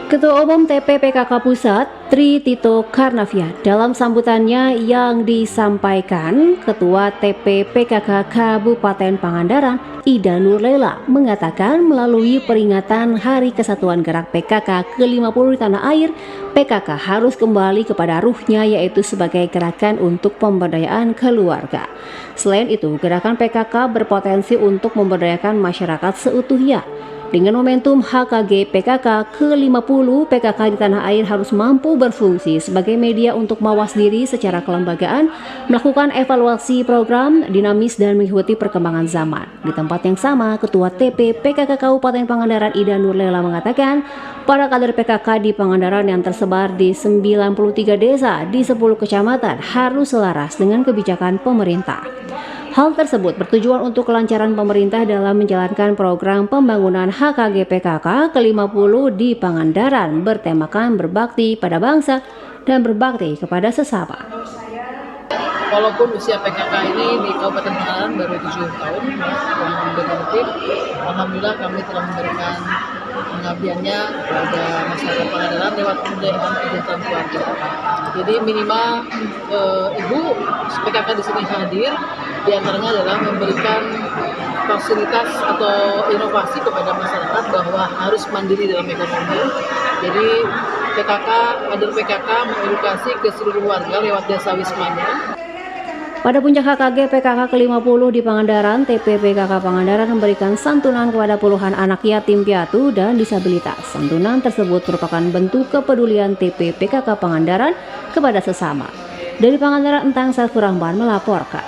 Ketua Umum TP PKK Pusat, Tri Tito Karnavian, dalam sambutannya yang disampaikan, Ketua TP PKK Kabupaten Pangandaran, Ida Nurlela, mengatakan melalui peringatan Hari Kesatuan Gerak PKK ke-50 di tanah air, PKK harus kembali kepada ruhnya, yaitu sebagai gerakan untuk pemberdayaan keluarga. Selain itu, gerakan PKK berpotensi untuk memberdayakan masyarakat seutuhnya. Dengan momentum HKG PKK ke-50, PKK di tanah air harus mampu berfungsi sebagai media untuk mawas diri secara kelembagaan, melakukan evaluasi program, dinamis dan mengikuti perkembangan zaman. Di tempat yang sama, Ketua TP PKK Kabupaten Pangandaran Ida Nurlela mengatakan, para kader PKK di Pangandaran yang tersebar di 93 desa di 10 kecamatan harus selaras dengan kebijakan pemerintah. Hal tersebut bertujuan untuk kelancaran pemerintah dalam menjalankan program pembangunan HKG PKK ke-50 di Pangandaran bertemakan berbakti pada bangsa dan berbakti kepada sesama. Walaupun usia PKK ini di Kabupaten Pangandaran baru 7 tahun, dan berarti alhamdulillah kami telah memberikan pengabdiannya kepada masyarakat Pangandaran lewat pemberdayaan kegiatan keluarga. Jadi minimal ibu PKK di sini hadir, diantaranya adalah memberikan fasilitas atau inovasi kepada masyarakat bahwa harus mandiri dalam ekonomi. Jadi kader PKK mengedukasi ke seluruh warga lewat desa wismanya. Pada puncak HKG PKK ke-50 di Pangandaran, TP PKK Pangandaran memberikan santunan kepada puluhan anak yatim piatu dan disabilitas. Santunan tersebut merupakan bentuk kepedulian TP PKK Pangandaran kepada sesama. Dari Pangandaran, Entang Saifurrahman melaporkan.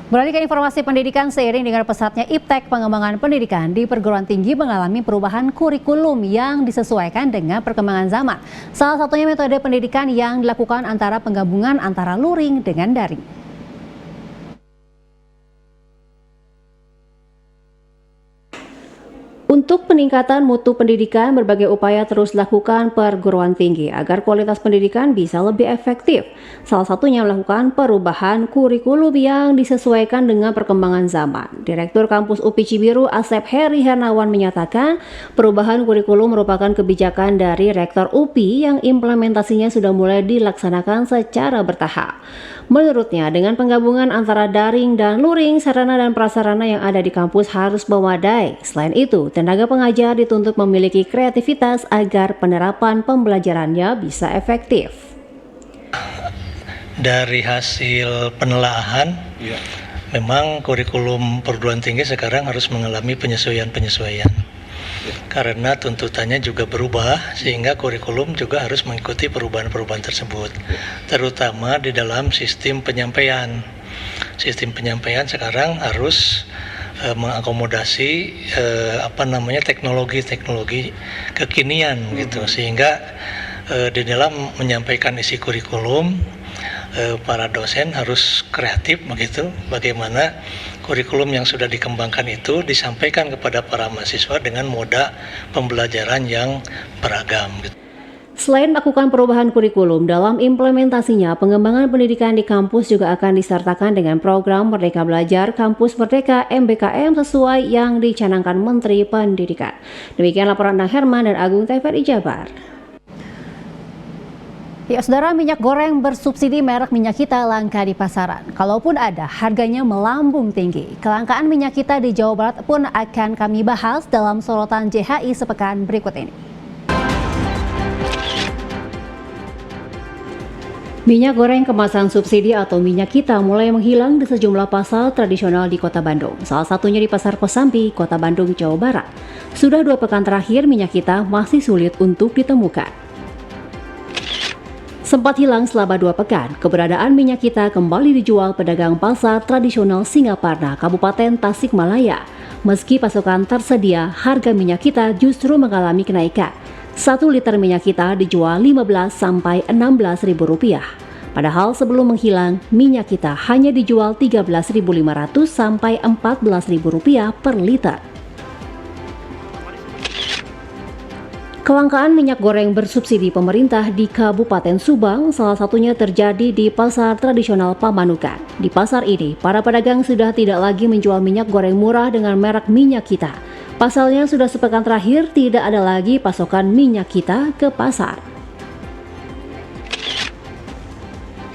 Beralih ke informasi pendidikan, seiring dengan pesatnya iptek, pengembangan pendidikan di perguruan tinggi mengalami perubahan kurikulum yang disesuaikan dengan perkembangan zaman. Salah satunya metode pendidikan yang dilakukan antara penggabungan antara luring dengan daring. Untuk peningkatan mutu pendidikan, berbagai upaya terus dilakukan perguruan tinggi agar kualitas pendidikan bisa lebih efektif. Salah satunya melakukan perubahan kurikulum yang disesuaikan dengan perkembangan zaman. Direktur Kampus UPI Cibiru, Asep Heri Hernawan menyatakan, perubahan kurikulum merupakan kebijakan dari Rektor UPI yang implementasinya sudah mulai dilaksanakan secara bertahap. Menurutnya, dengan penggabungan antara daring dan luring, sarana dan prasarana yang ada di kampus harus memadai. Selain itu, tenaga pengajar dituntut memiliki kreativitas agar penerapan pembelajarannya bisa efektif. Dari hasil penelaahan, memang kurikulum perguruan tinggi sekarang harus mengalami penyesuaian-penyesuaian. Karena tuntutannya juga berubah, sehingga kurikulum juga harus mengikuti perubahan-perubahan tersebut, terutama di dalam sistem penyampaian. Sistem penyampaian sekarang harus mengakomodasi teknologi kekinian gitu, sehingga di dalam menyampaikan isi kurikulum para dosen harus kreatif begitu, bagaimana kurikulum yang sudah dikembangkan itu disampaikan kepada para mahasiswa dengan moda pembelajaran yang beragam gitu. Selain melakukan perubahan kurikulum, dalam implementasinya pengembangan pendidikan di kampus juga akan disertakan dengan program Merdeka Belajar Kampus Merdeka MBKM sesuai yang dicanangkan Menteri Pendidikan. Demikian laporan Nang Herman dan Agung TVRI Jabar. Ya, saudara, minyak goreng bersubsidi merek Minyak Kita langka di pasaran. Kalaupun ada, harganya melambung tinggi. Kelangkaan minyak kita di Jawa Barat pun akan kami bahas dalam sorotan JHI sepekan berikut ini. Minyak goreng kemasan subsidi atau Minyak Kita mulai menghilang di sejumlah pasar tradisional di Kota Bandung. Salah satunya di Pasar Kosambi, Kota Bandung, Jawa Barat. Sudah 2 pekan terakhir Minyak Kita masih sulit untuk ditemukan. Sempat hilang selama 2 pekan, keberadaan Minyak Kita kembali dijual pedagang pasar tradisional Singaparna, Kabupaten Tasikmalaya. Meski pasokan tersedia, harga Minyak Kita justru mengalami kenaikan. 1 liter Minyak Kita dijual Rp15.000–16.000. Padahal sebelum menghilang, Minyak Kita hanya dijual Rp13.500–14.000 per liter. Kelangkaan minyak goreng bersubsidi pemerintah di Kabupaten Subang salah satunya terjadi di pasar tradisional Pamanukan. Di pasar ini, para pedagang sudah tidak lagi menjual minyak goreng murah dengan merek Minyak Kita. Pasalnya sudah sepekan terakhir tidak ada lagi pasokan Minyak Kita ke pasar.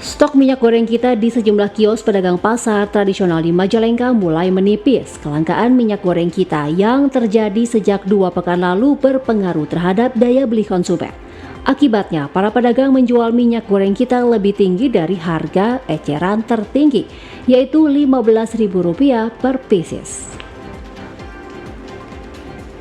Stok minyak goreng kita di sejumlah kios pedagang pasar tradisional di Majalengka mulai menipis. Kelangkaan minyak goreng kita yang terjadi sejak 2 pekan lalu berpengaruh terhadap daya beli konsumen. Akibatnya, para pedagang menjual minyak goreng kita lebih tinggi dari harga eceran tertinggi, yaitu Rp15.000 per pieces.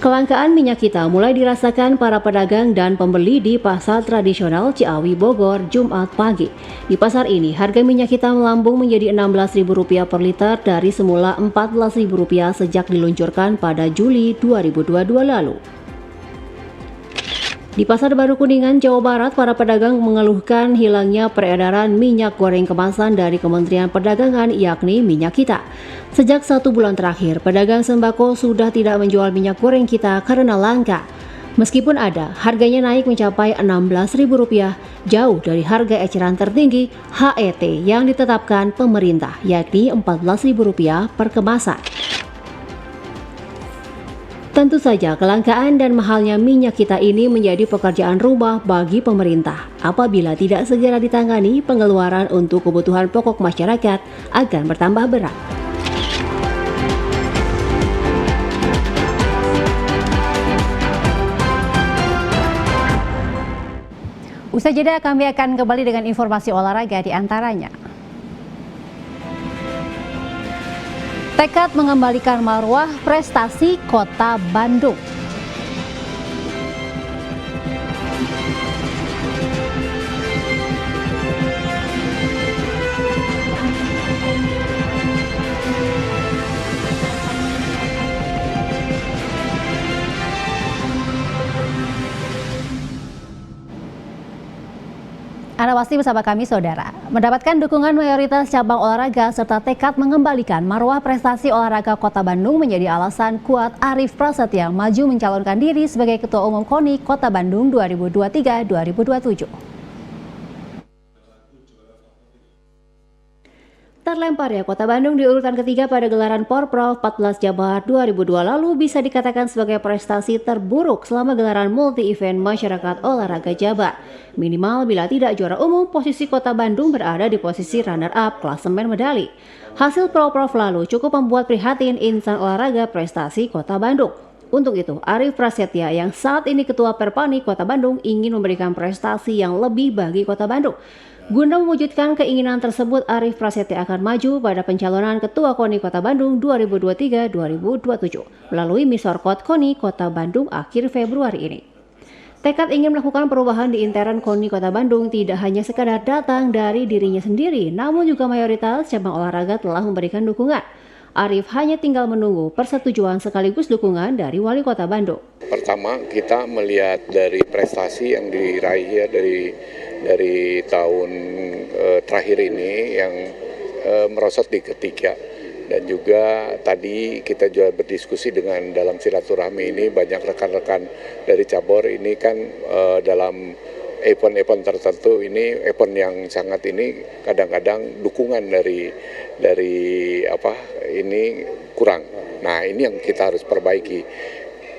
Kelangkaan minyak kita mulai dirasakan para pedagang dan pembeli di pasar tradisional Ciawi Bogor Jumat pagi. Di pasar ini, harga minyak kita melambung menjadi Rp16.000 per liter dari semula Rp14.000 sejak diluncurkan pada Juli 2022 lalu. Di Pasar Baru Kuningan, Jawa Barat, para pedagang mengeluhkan hilangnya peredaran minyak goreng kemasan dari Kementerian Perdagangan, yakni Minyak Kita. Sejak 1 bulan terakhir, pedagang sembako sudah tidak menjual minyak goreng kita karena langka. Meskipun ada, harganya naik mencapai Rp16.000, jauh dari harga eceran tertinggi HET yang ditetapkan pemerintah, yakni Rp14.000 per kemasan. Tentu saja kelangkaan dan mahalnya minyak kita ini menjadi pekerjaan rumah bagi pemerintah. Apabila tidak segera ditangani, pengeluaran untuk kebutuhan pokok masyarakat akan bertambah berat. Usai jeda, kami akan kembali dengan informasi olahraga di antaranya. Tekad mengembalikan marwah prestasi Kota Bandung. Anda pasti bersama kami, saudara. Mendapatkan dukungan mayoritas cabang olahraga serta tekad mengembalikan marwah prestasi olahraga Kota Bandung menjadi alasan kuat Arief Prasetya maju mencalonkan diri sebagai Ketua Umum KONI Kota Bandung 2023-2027. Terlemparnya Kota Bandung di urutan ketiga pada gelaran Porprov 14 Jabar 2002 lalu bisa dikatakan sebagai prestasi terburuk selama gelaran multi-event masyarakat olahraga Jabar. Minimal bila tidak juara umum, posisi Kota Bandung berada di posisi runner-up klasemen medali. Hasil Porprov lalu cukup membuat prihatin insan olahraga prestasi Kota Bandung. Untuk itu, Arief Prasetya yang saat ini Ketua Perpani Kota Bandung ingin memberikan prestasi yang lebih bagi Kota Bandung. Guna mewujudkan keinginan tersebut, Arief Prasetya akan maju pada pencalonan Ketua KONI Kota Bandung 2023-2027 melalui Misorkot KONI Kota Bandung akhir Februari ini. Tekad ingin melakukan perubahan di intern KONI Kota Bandung tidak hanya sekadar datang dari dirinya sendiri, namun juga mayoritas cabang olahraga telah memberikan dukungan. Arief hanya tinggal menunggu persetujuan sekaligus dukungan dari Wali Kota Bandung. Pertama, kita melihat dari prestasi yang diraih ya dari tahun terakhir ini yang merosot di ketiga, dan juga tadi kita juga berdiskusi dengan dalam silaturahmi ini banyak rekan-rekan dari cabur ini kan dalam event-event tertentu ini event yang sangat ini kadang-kadang dukungan dari ini kurang. Nah, ini yang kita harus perbaiki.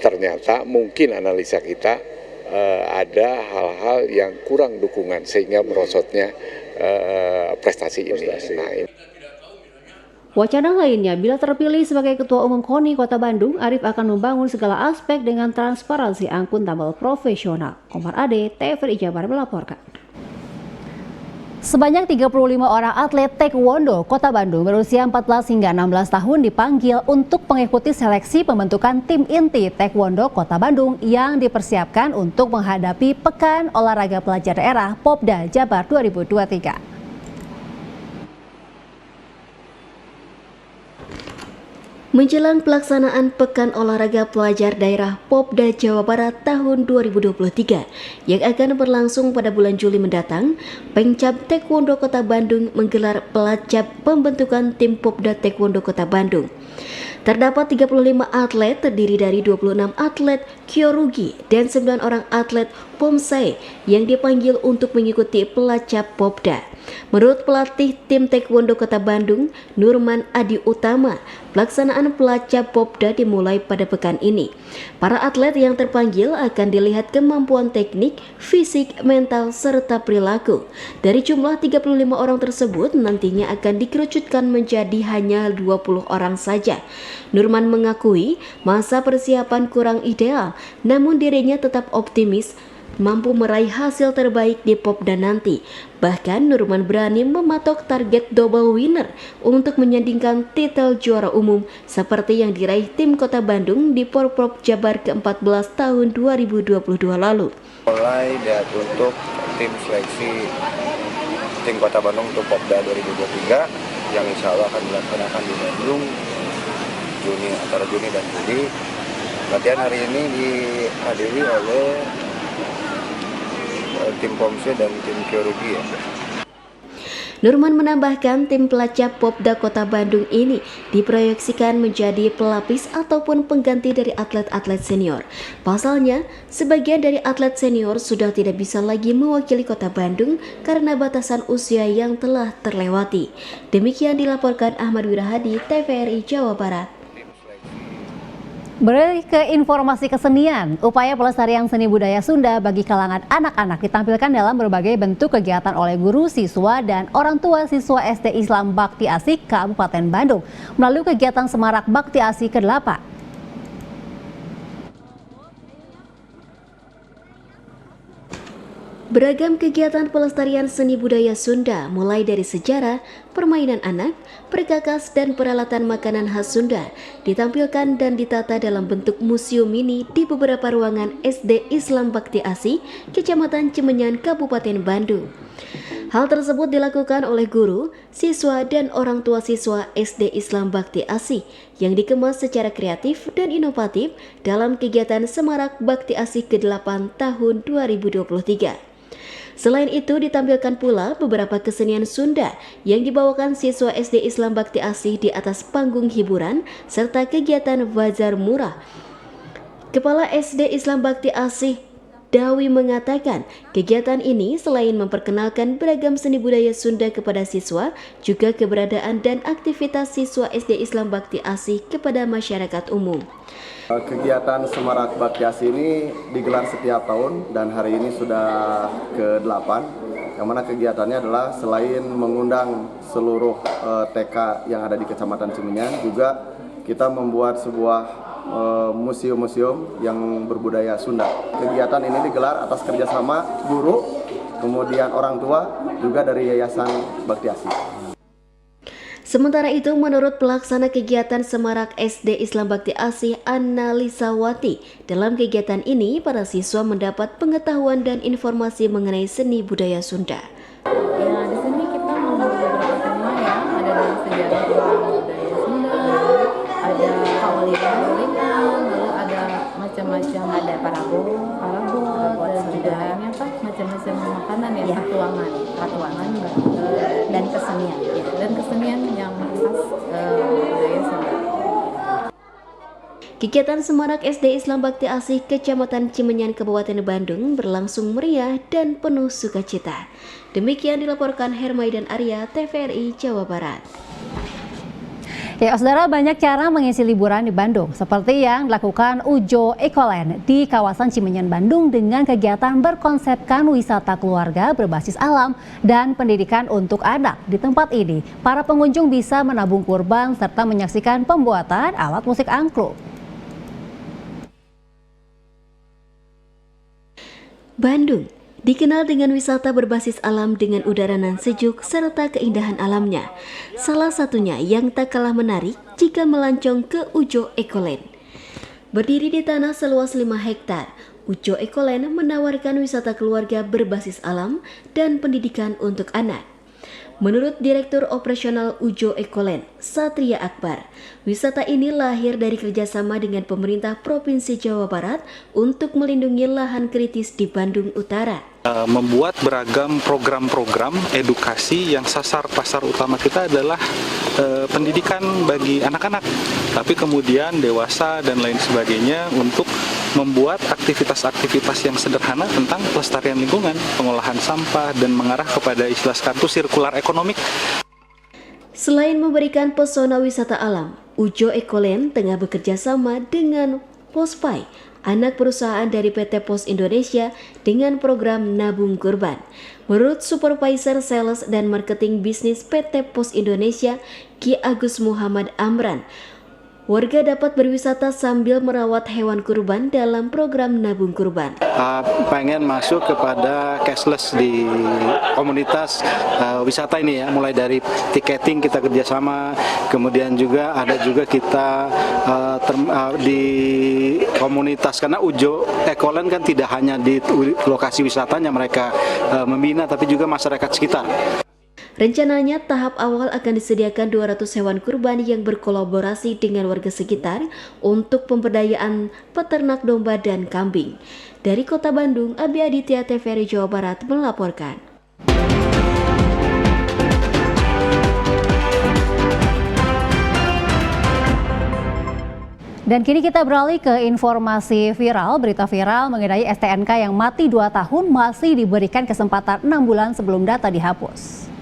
Ternyata mungkin analisa kita ada hal-hal yang kurang dukungan sehingga merosotnya prestasi ini. Nah, ini. Wacana lainnya, bila terpilih sebagai Ketua Umum KONI Kota Bandung, Arief akan membangun segala aspek dengan transparansi akuntabel profesional. Komar Ade, TVRI Jabar melaporkan. Sebanyak 35 orang atlet taekwondo Kota Bandung berusia 14 hingga 16 tahun dipanggil untuk mengikuti seleksi pembentukan tim inti taekwondo Kota Bandung yang dipersiapkan untuk menghadapi Pekan Olahraga Pelajar Daerah Popda Jabar 2023. Menjelang pelaksanaan Pekan Olahraga Pelajar Daerah Popda Jawa Barat tahun 2023 yang akan berlangsung pada bulan Juli mendatang, Pengcap Taekwondo Kota Bandung menggelar pelacap pembentukan tim Popda Taekwondo Kota Bandung. Terdapat 35 atlet terdiri dari 26 atlet kyorugi dan 9 orang atlet pomsai yang dipanggil untuk mengikuti pelacap Popda. Menurut pelatih tim Taekwondo Kota Bandung, Nurman Adi Utama, pelaksanaan pelacap Popda dimulai pada pekan ini. Para atlet yang terpanggil akan dilihat kemampuan teknik, fisik, mental, serta perilaku. Dari jumlah 35 orang tersebut nantinya akan dikerucutkan menjadi hanya 20 orang saja. Nurman mengakui masa persiapan kurang ideal, namun dirinya tetap optimis mampu meraih hasil terbaik di Popda nanti. Bahkan Nurman berani mematok target double winner untuk menyandingkan titel juara umum seperti yang diraih tim Kota Bandung di Porprov Jabar ke-14 tahun 2022 lalu. Mulai untuk tim seleksi tim Kota Bandung untuk Popda 2023 yang insya Allah akan dilaksanakan di Bandung antara Juni dan Juli. Latihan hari ini dihadiri oleh tim Pomse dan tim Kyorugi ya. Nurman menambahkan tim pelacap Popda Kota Bandung ini diproyeksikan menjadi pelapis ataupun pengganti dari atlet-atlet senior. Pasalnya, sebagian dari atlet senior sudah tidak bisa lagi mewakili Kota Bandung karena batasan usia yang telah terlewati. Demikian dilaporkan Ahmad Wirahadi, TVRI Jawa Barat. Beralih ke informasi kesenian, upaya pelestarian seni budaya Sunda bagi kalangan anak-anak ditampilkan dalam berbagai bentuk kegiatan oleh guru, siswa, dan orang tua siswa SD Islam Bakti Asih Kabupaten Bandung melalui kegiatan Semarak Bakti Asih ke-8. Beragam kegiatan pelestarian seni budaya Sunda mulai dari sejarah, permainan anak, perkakas, dan peralatan makanan khas Sunda ditampilkan dan ditata dalam bentuk museum mini di beberapa ruangan SD Islam Bakti Asih, Kecamatan Cimenyan, Kabupaten Bandung. Hal tersebut dilakukan oleh guru, siswa, dan orang tua siswa SD Islam Bakti Asih yang dikemas secara kreatif dan inovatif dalam kegiatan Semarak Bakti Asih ke-8 tahun 2023. Selain itu ditampilkan pula beberapa kesenian Sunda yang dibawakan siswa SD Islam Bakti Asih di atas panggung hiburan serta kegiatan bazar murah. Kepala SD Islam Bakti Asih Dawi mengatakan kegiatan ini selain memperkenalkan beragam seni budaya Sunda kepada siswa, juga keberadaan dan aktivitas siswa SD Islam Bakti Asih kepada masyarakat umum. Kegiatan Semarak Bakti Asih ini digelar setiap tahun dan hari ini sudah ke-8, yang mana kegiatannya adalah selain mengundang seluruh TK yang ada di Kecamatan Cimenyan, juga kita membuat sebuah museum-museum yang berbudaya Sunda. Kegiatan ini digelar atas kerjasama guru, kemudian orang tua, juga dari Yayasan Bakti Asih. Sementara itu, menurut pelaksana kegiatan Semarak SD Islam Bakti Asih Anna Lisawati, dalam kegiatan ini para siswa mendapat pengetahuan dan informasi mengenai seni budaya Sunda. Ya, di sini kita mengambil beberapa tema ya, ada dari sejarah budaya Sunda, ada kawalingan, lalu ada macam-macam, ada parabot, dan juga macam-macam makanan ya, patuangan dan kesenian, ya, dan kesenian yang khas budaya Sunda. Kegiatan Semarak SD Islam Bakti Asih Kecamatan Cimenyan Kabupaten Bandung berlangsung meriah dan penuh sukacita. Demikian dilaporkan Hermai dan Arya, TVRI Jawa Barat. Ya, saudara, banyak cara mengisi liburan di Bandung, seperti yang dilakukan Ujo Ekoland di kawasan Cimenyan, Bandung dengan kegiatan berkonsepkan wisata keluarga berbasis alam dan pendidikan untuk anak. Di tempat ini, para pengunjung bisa menabung kurban serta menyaksikan pembuatan alat musik angklung. Bandung dikenal dengan wisata berbasis alam dengan udara nan sejuk serta keindahan alamnya. Salah satunya yang tak kalah menarik jika melancong ke Ujo Ekoland. Berdiri di tanah seluas 5 hektar, Ujo Ekoland menawarkan wisata keluarga berbasis alam dan pendidikan untuk anak. Menurut Direktur Operasional Ujo Ekoland, Satria Akbar, wisata ini lahir dari kerjasama dengan pemerintah Provinsi Jawa Barat untuk melindungi lahan kritis di Bandung Utara. Membuat beragam program-program edukasi yang sasar pasar utama kita adalah pendidikan bagi anak-anak, tapi kemudian dewasa dan lain sebagainya untuk membuat aktivitas-aktivitas yang sederhana tentang pelestarian lingkungan, pengolahan sampah, dan mengarah kepada istilah sekarang itu sirkular ekonomik. Selain memberikan pesona wisata alam, Ujo Ekoland tengah bekerja sama dengan Pospai, anak perusahaan dari PT Pos Indonesia, dengan program nabung kurban. Menurut Supervisor Sales dan Marketing Bisnis PT Pos Indonesia, Ki Agus Muhammad Amran, warga dapat berwisata sambil merawat hewan kurban dalam program nabung kurban. Pengen masuk kepada cashless di komunitas wisata ini ya, mulai dari tiketing kita kerjasama, kemudian juga ada juga kita di komunitas, karena Ujo Ekoland kan tidak hanya di lokasi wisatanya mereka membina, tapi juga masyarakat sekitar. Rencananya tahap awal akan disediakan 200 hewan kurban yang berkolaborasi dengan warga sekitar untuk pemberdayaan peternak domba dan kambing. Dari Kota Bandung, Abi Aditya, TVRI Jawa Barat melaporkan. Dan kini kita beralih ke informasi viral. Berita viral mengenai STNK yang mati 2 tahun masih diberikan kesempatan 6 bulan sebelum data dihapus.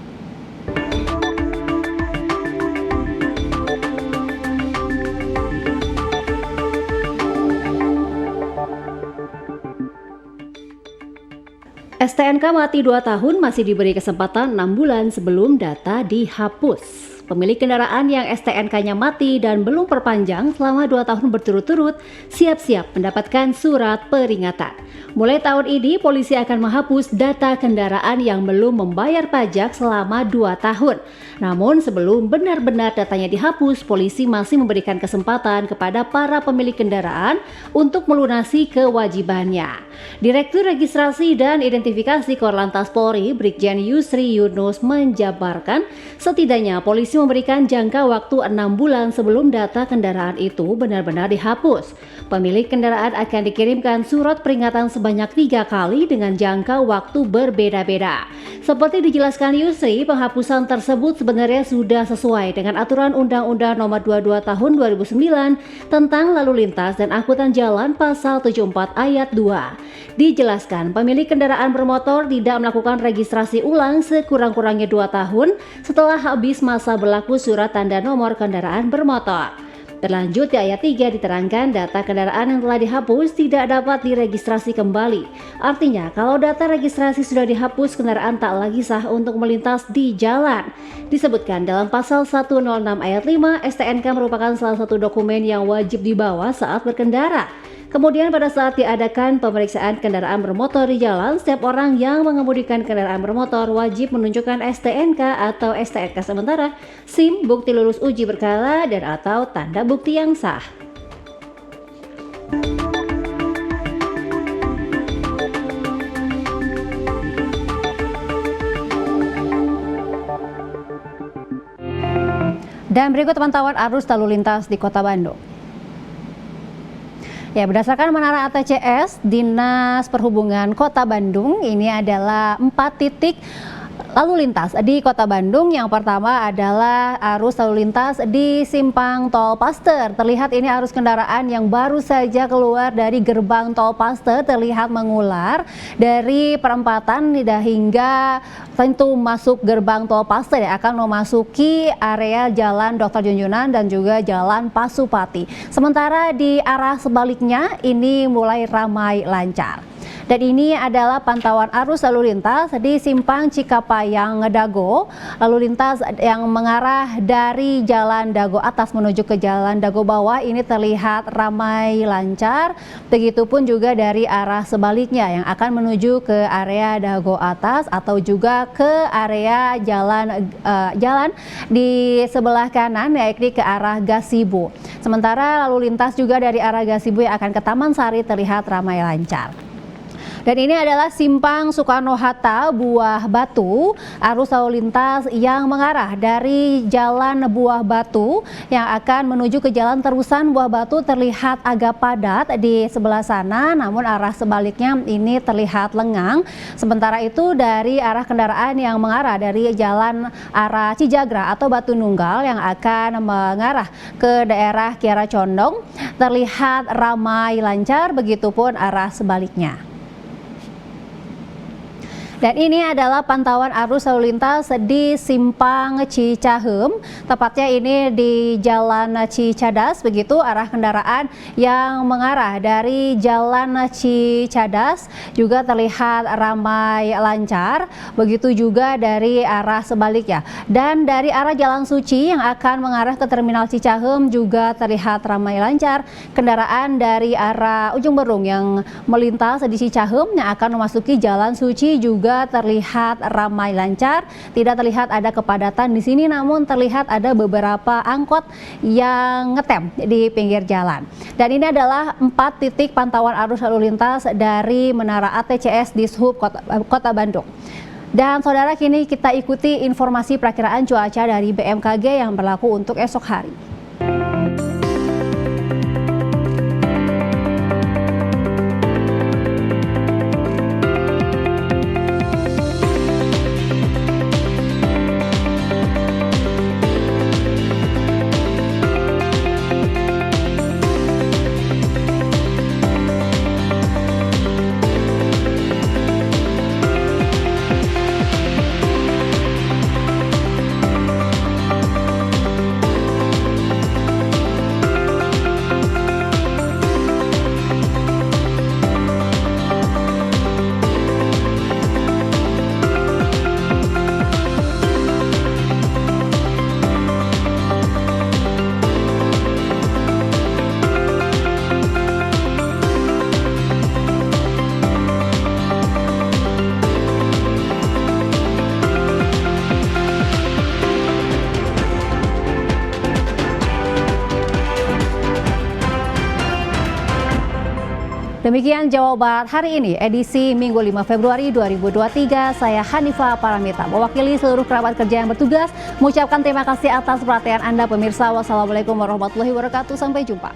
STNK mati 2 tahun masih diberi kesempatan 6 bulan sebelum data dihapus. Pemilik kendaraan yang STNK-nya mati dan belum perpanjang selama 2 tahun berturut-turut siap-siap mendapatkan surat peringatan. Mulai tahun ini, polisi akan menghapus data kendaraan yang belum membayar pajak selama 2 tahun. Namun sebelum benar-benar datanya dihapus, polisi masih memberikan kesempatan kepada para pemilik kendaraan untuk melunasi kewajibannya. Direktur Registrasi dan Identifikasi Korlantas Polri, Brigjen Yusri Yunus menjabarkan, setidaknya polisi memberikan jangka waktu 6 bulan sebelum data kendaraan itu benar-benar dihapus. Pemilik kendaraan akan dikirimkan surat peringatan sebanyak 3 kali dengan jangka waktu berbeda-beda. Seperti dijelaskan Yusri, penghapusan tersebut sebenarnya sudah sesuai dengan aturan Undang-Undang Nomor 22 Tahun 2009 tentang lalu lintas dan angkutan jalan pasal 74 ayat 2. Dijelaskan, pemilik kendaraan bermotor tidak melakukan registrasi ulang sekurang-kurangnya 2 tahun setelah habis masa berlaku surat tanda nomor kendaraan bermotor. Terlanjut di ayat 3 diterangkan data kendaraan yang telah dihapus tidak dapat diregistrasi kembali. Artinya kalau data registrasi sudah dihapus, kendaraan tak lagi sah untuk melintas di jalan. Disebutkan dalam pasal 106 ayat 5, STNK merupakan salah satu dokumen yang wajib dibawa saat berkendara. Kemudian pada saat diadakan pemeriksaan kendaraan bermotor di jalan, setiap orang yang mengemudikan kendaraan bermotor wajib menunjukkan STNK atau STNK sementara, SIM, bukti lulus uji berkala, dan atau tanda bukti yang sah. Dan berikut pantauan arus lalu lintas di Kota Bandung. Ya, berdasarkan Menara ATCS Dinas Perhubungan Kota Bandung, ini adalah 4 titik lalu lintas di Kota Bandung. Yang pertama adalah arus lalu lintas di Simpang Tol Paster. Terlihat ini arus kendaraan yang baru saja keluar dari gerbang Tol Paster terlihat mengular dari perempatan hingga tentu masuk gerbang Tol Paster yang akan memasuki area Jalan Dr. Junjunan dan juga Jalan Pasupati. Sementara di arah sebaliknya ini mulai ramai lancar. Dan ini adalah pantauan arus lalu lintas di Simpang Cikapayang Dago, lalu lintas yang mengarah dari Jalan Dago Atas menuju ke Jalan Dago Bawah ini terlihat ramai lancar. Begitupun juga dari arah sebaliknya yang akan menuju ke area Dago Atas atau juga ke area jalan di sebelah kanan yakni ke arah Gasibu. Sementara lalu lintas juga dari arah Gasibu yang akan ke Taman Sari terlihat ramai lancar. Dan ini adalah Simpang Soekarno-Hatta Buah Batu, arus lalu lintas yang mengarah dari Jalan Buah Batu yang akan menuju ke Jalan Terusan Buah Batu terlihat agak padat di sebelah sana, namun arah sebaliknya ini terlihat lengang. Sementara itu dari arah kendaraan yang mengarah dari jalan arah Cijagra atau Batu Nunggal yang akan mengarah ke daerah Kiara Condong terlihat ramai lancar, begitupun arah sebaliknya. Dan ini adalah pantauan arus lalu lintas di Simpang Cicahem, tepatnya ini di Jalan Cicadas, begitu arah kendaraan yang mengarah dari Jalan Cicadas juga terlihat ramai lancar, begitu juga dari arah sebaliknya. Dan dari arah Jalan Suci yang akan mengarah ke Terminal Cicahem juga terlihat ramai lancar. Kendaraan dari arah Ujung Berung yang melintas di Cicahem yang akan memasuki Jalan Suci juga terlihat ramai lancar, tidak terlihat ada kepadatan di sini, namun terlihat ada beberapa angkot yang ngetem di pinggir jalan. Dan ini adalah 4 titik pantauan arus lalu lintas dari Menara ATCS Dishub Kota Bandung. Dan saudara, kini kita ikuti informasi perakiraan cuaca dari BMKG yang berlaku untuk esok hari. Demikian Jawa Barat hari ini, edisi Minggu 5 Februari 2023. Saya Hanifah Paramita, mewakili seluruh kerabat kerja yang bertugas, mengucapkan terima kasih atas perhatian Anda pemirsa. Wassalamualaikum warahmatullahi wabarakatuh. Sampai jumpa.